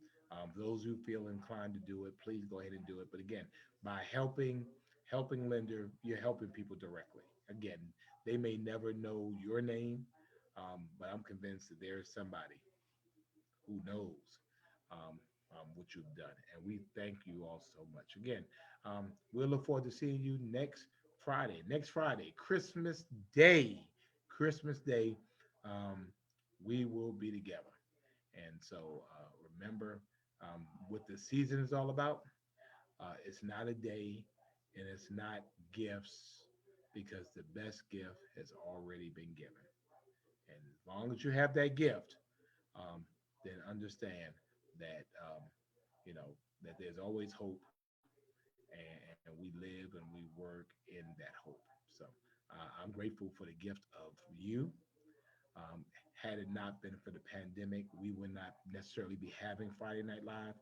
those who feel inclined to do it, please go ahead and do it. But again, by helping Linda, you're helping people directly. Again, they may never know your name, but I'm convinced that there is somebody who knows what you've done. And we thank you all so much. Again, we'll look forward to seeing you next Friday. Next Friday, Christmas Day. Christmas Day, we will be together. And so remember what the season is all about. It's not a day and it's not gifts because the best gift has already been given. And as long as you have that gift, then understand that that there's always hope, and we live and we work in that hope. So I'm grateful for the gift of you. Had it not been for the pandemic, we would not necessarily be having Friday Night Live.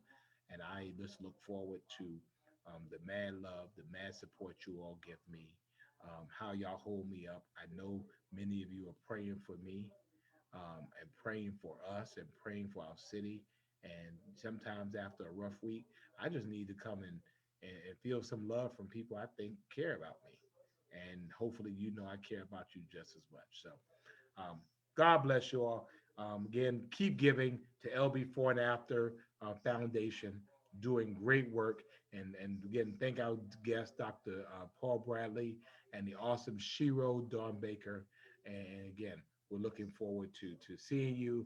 And I just look forward to the mad love, the mad support you all give me, how y'all hold me up. I know many of you are praying for me and praying for us and praying for our city. And sometimes after a rough week, I just need to come and feel some love from people I think care about me. And hopefully, I care about you just as much. So, um, God bless you all. Again, keep giving to LB Before and After Foundation, doing great work. And again, thank our guest, Dr. Paul Bradley, and the awesome Shiro Dawn Baker. And again, we're looking forward to seeing you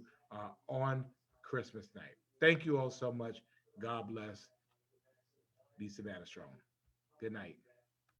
on Christmas night. Thank you all so much. God bless. Be Savannah strong. Good night.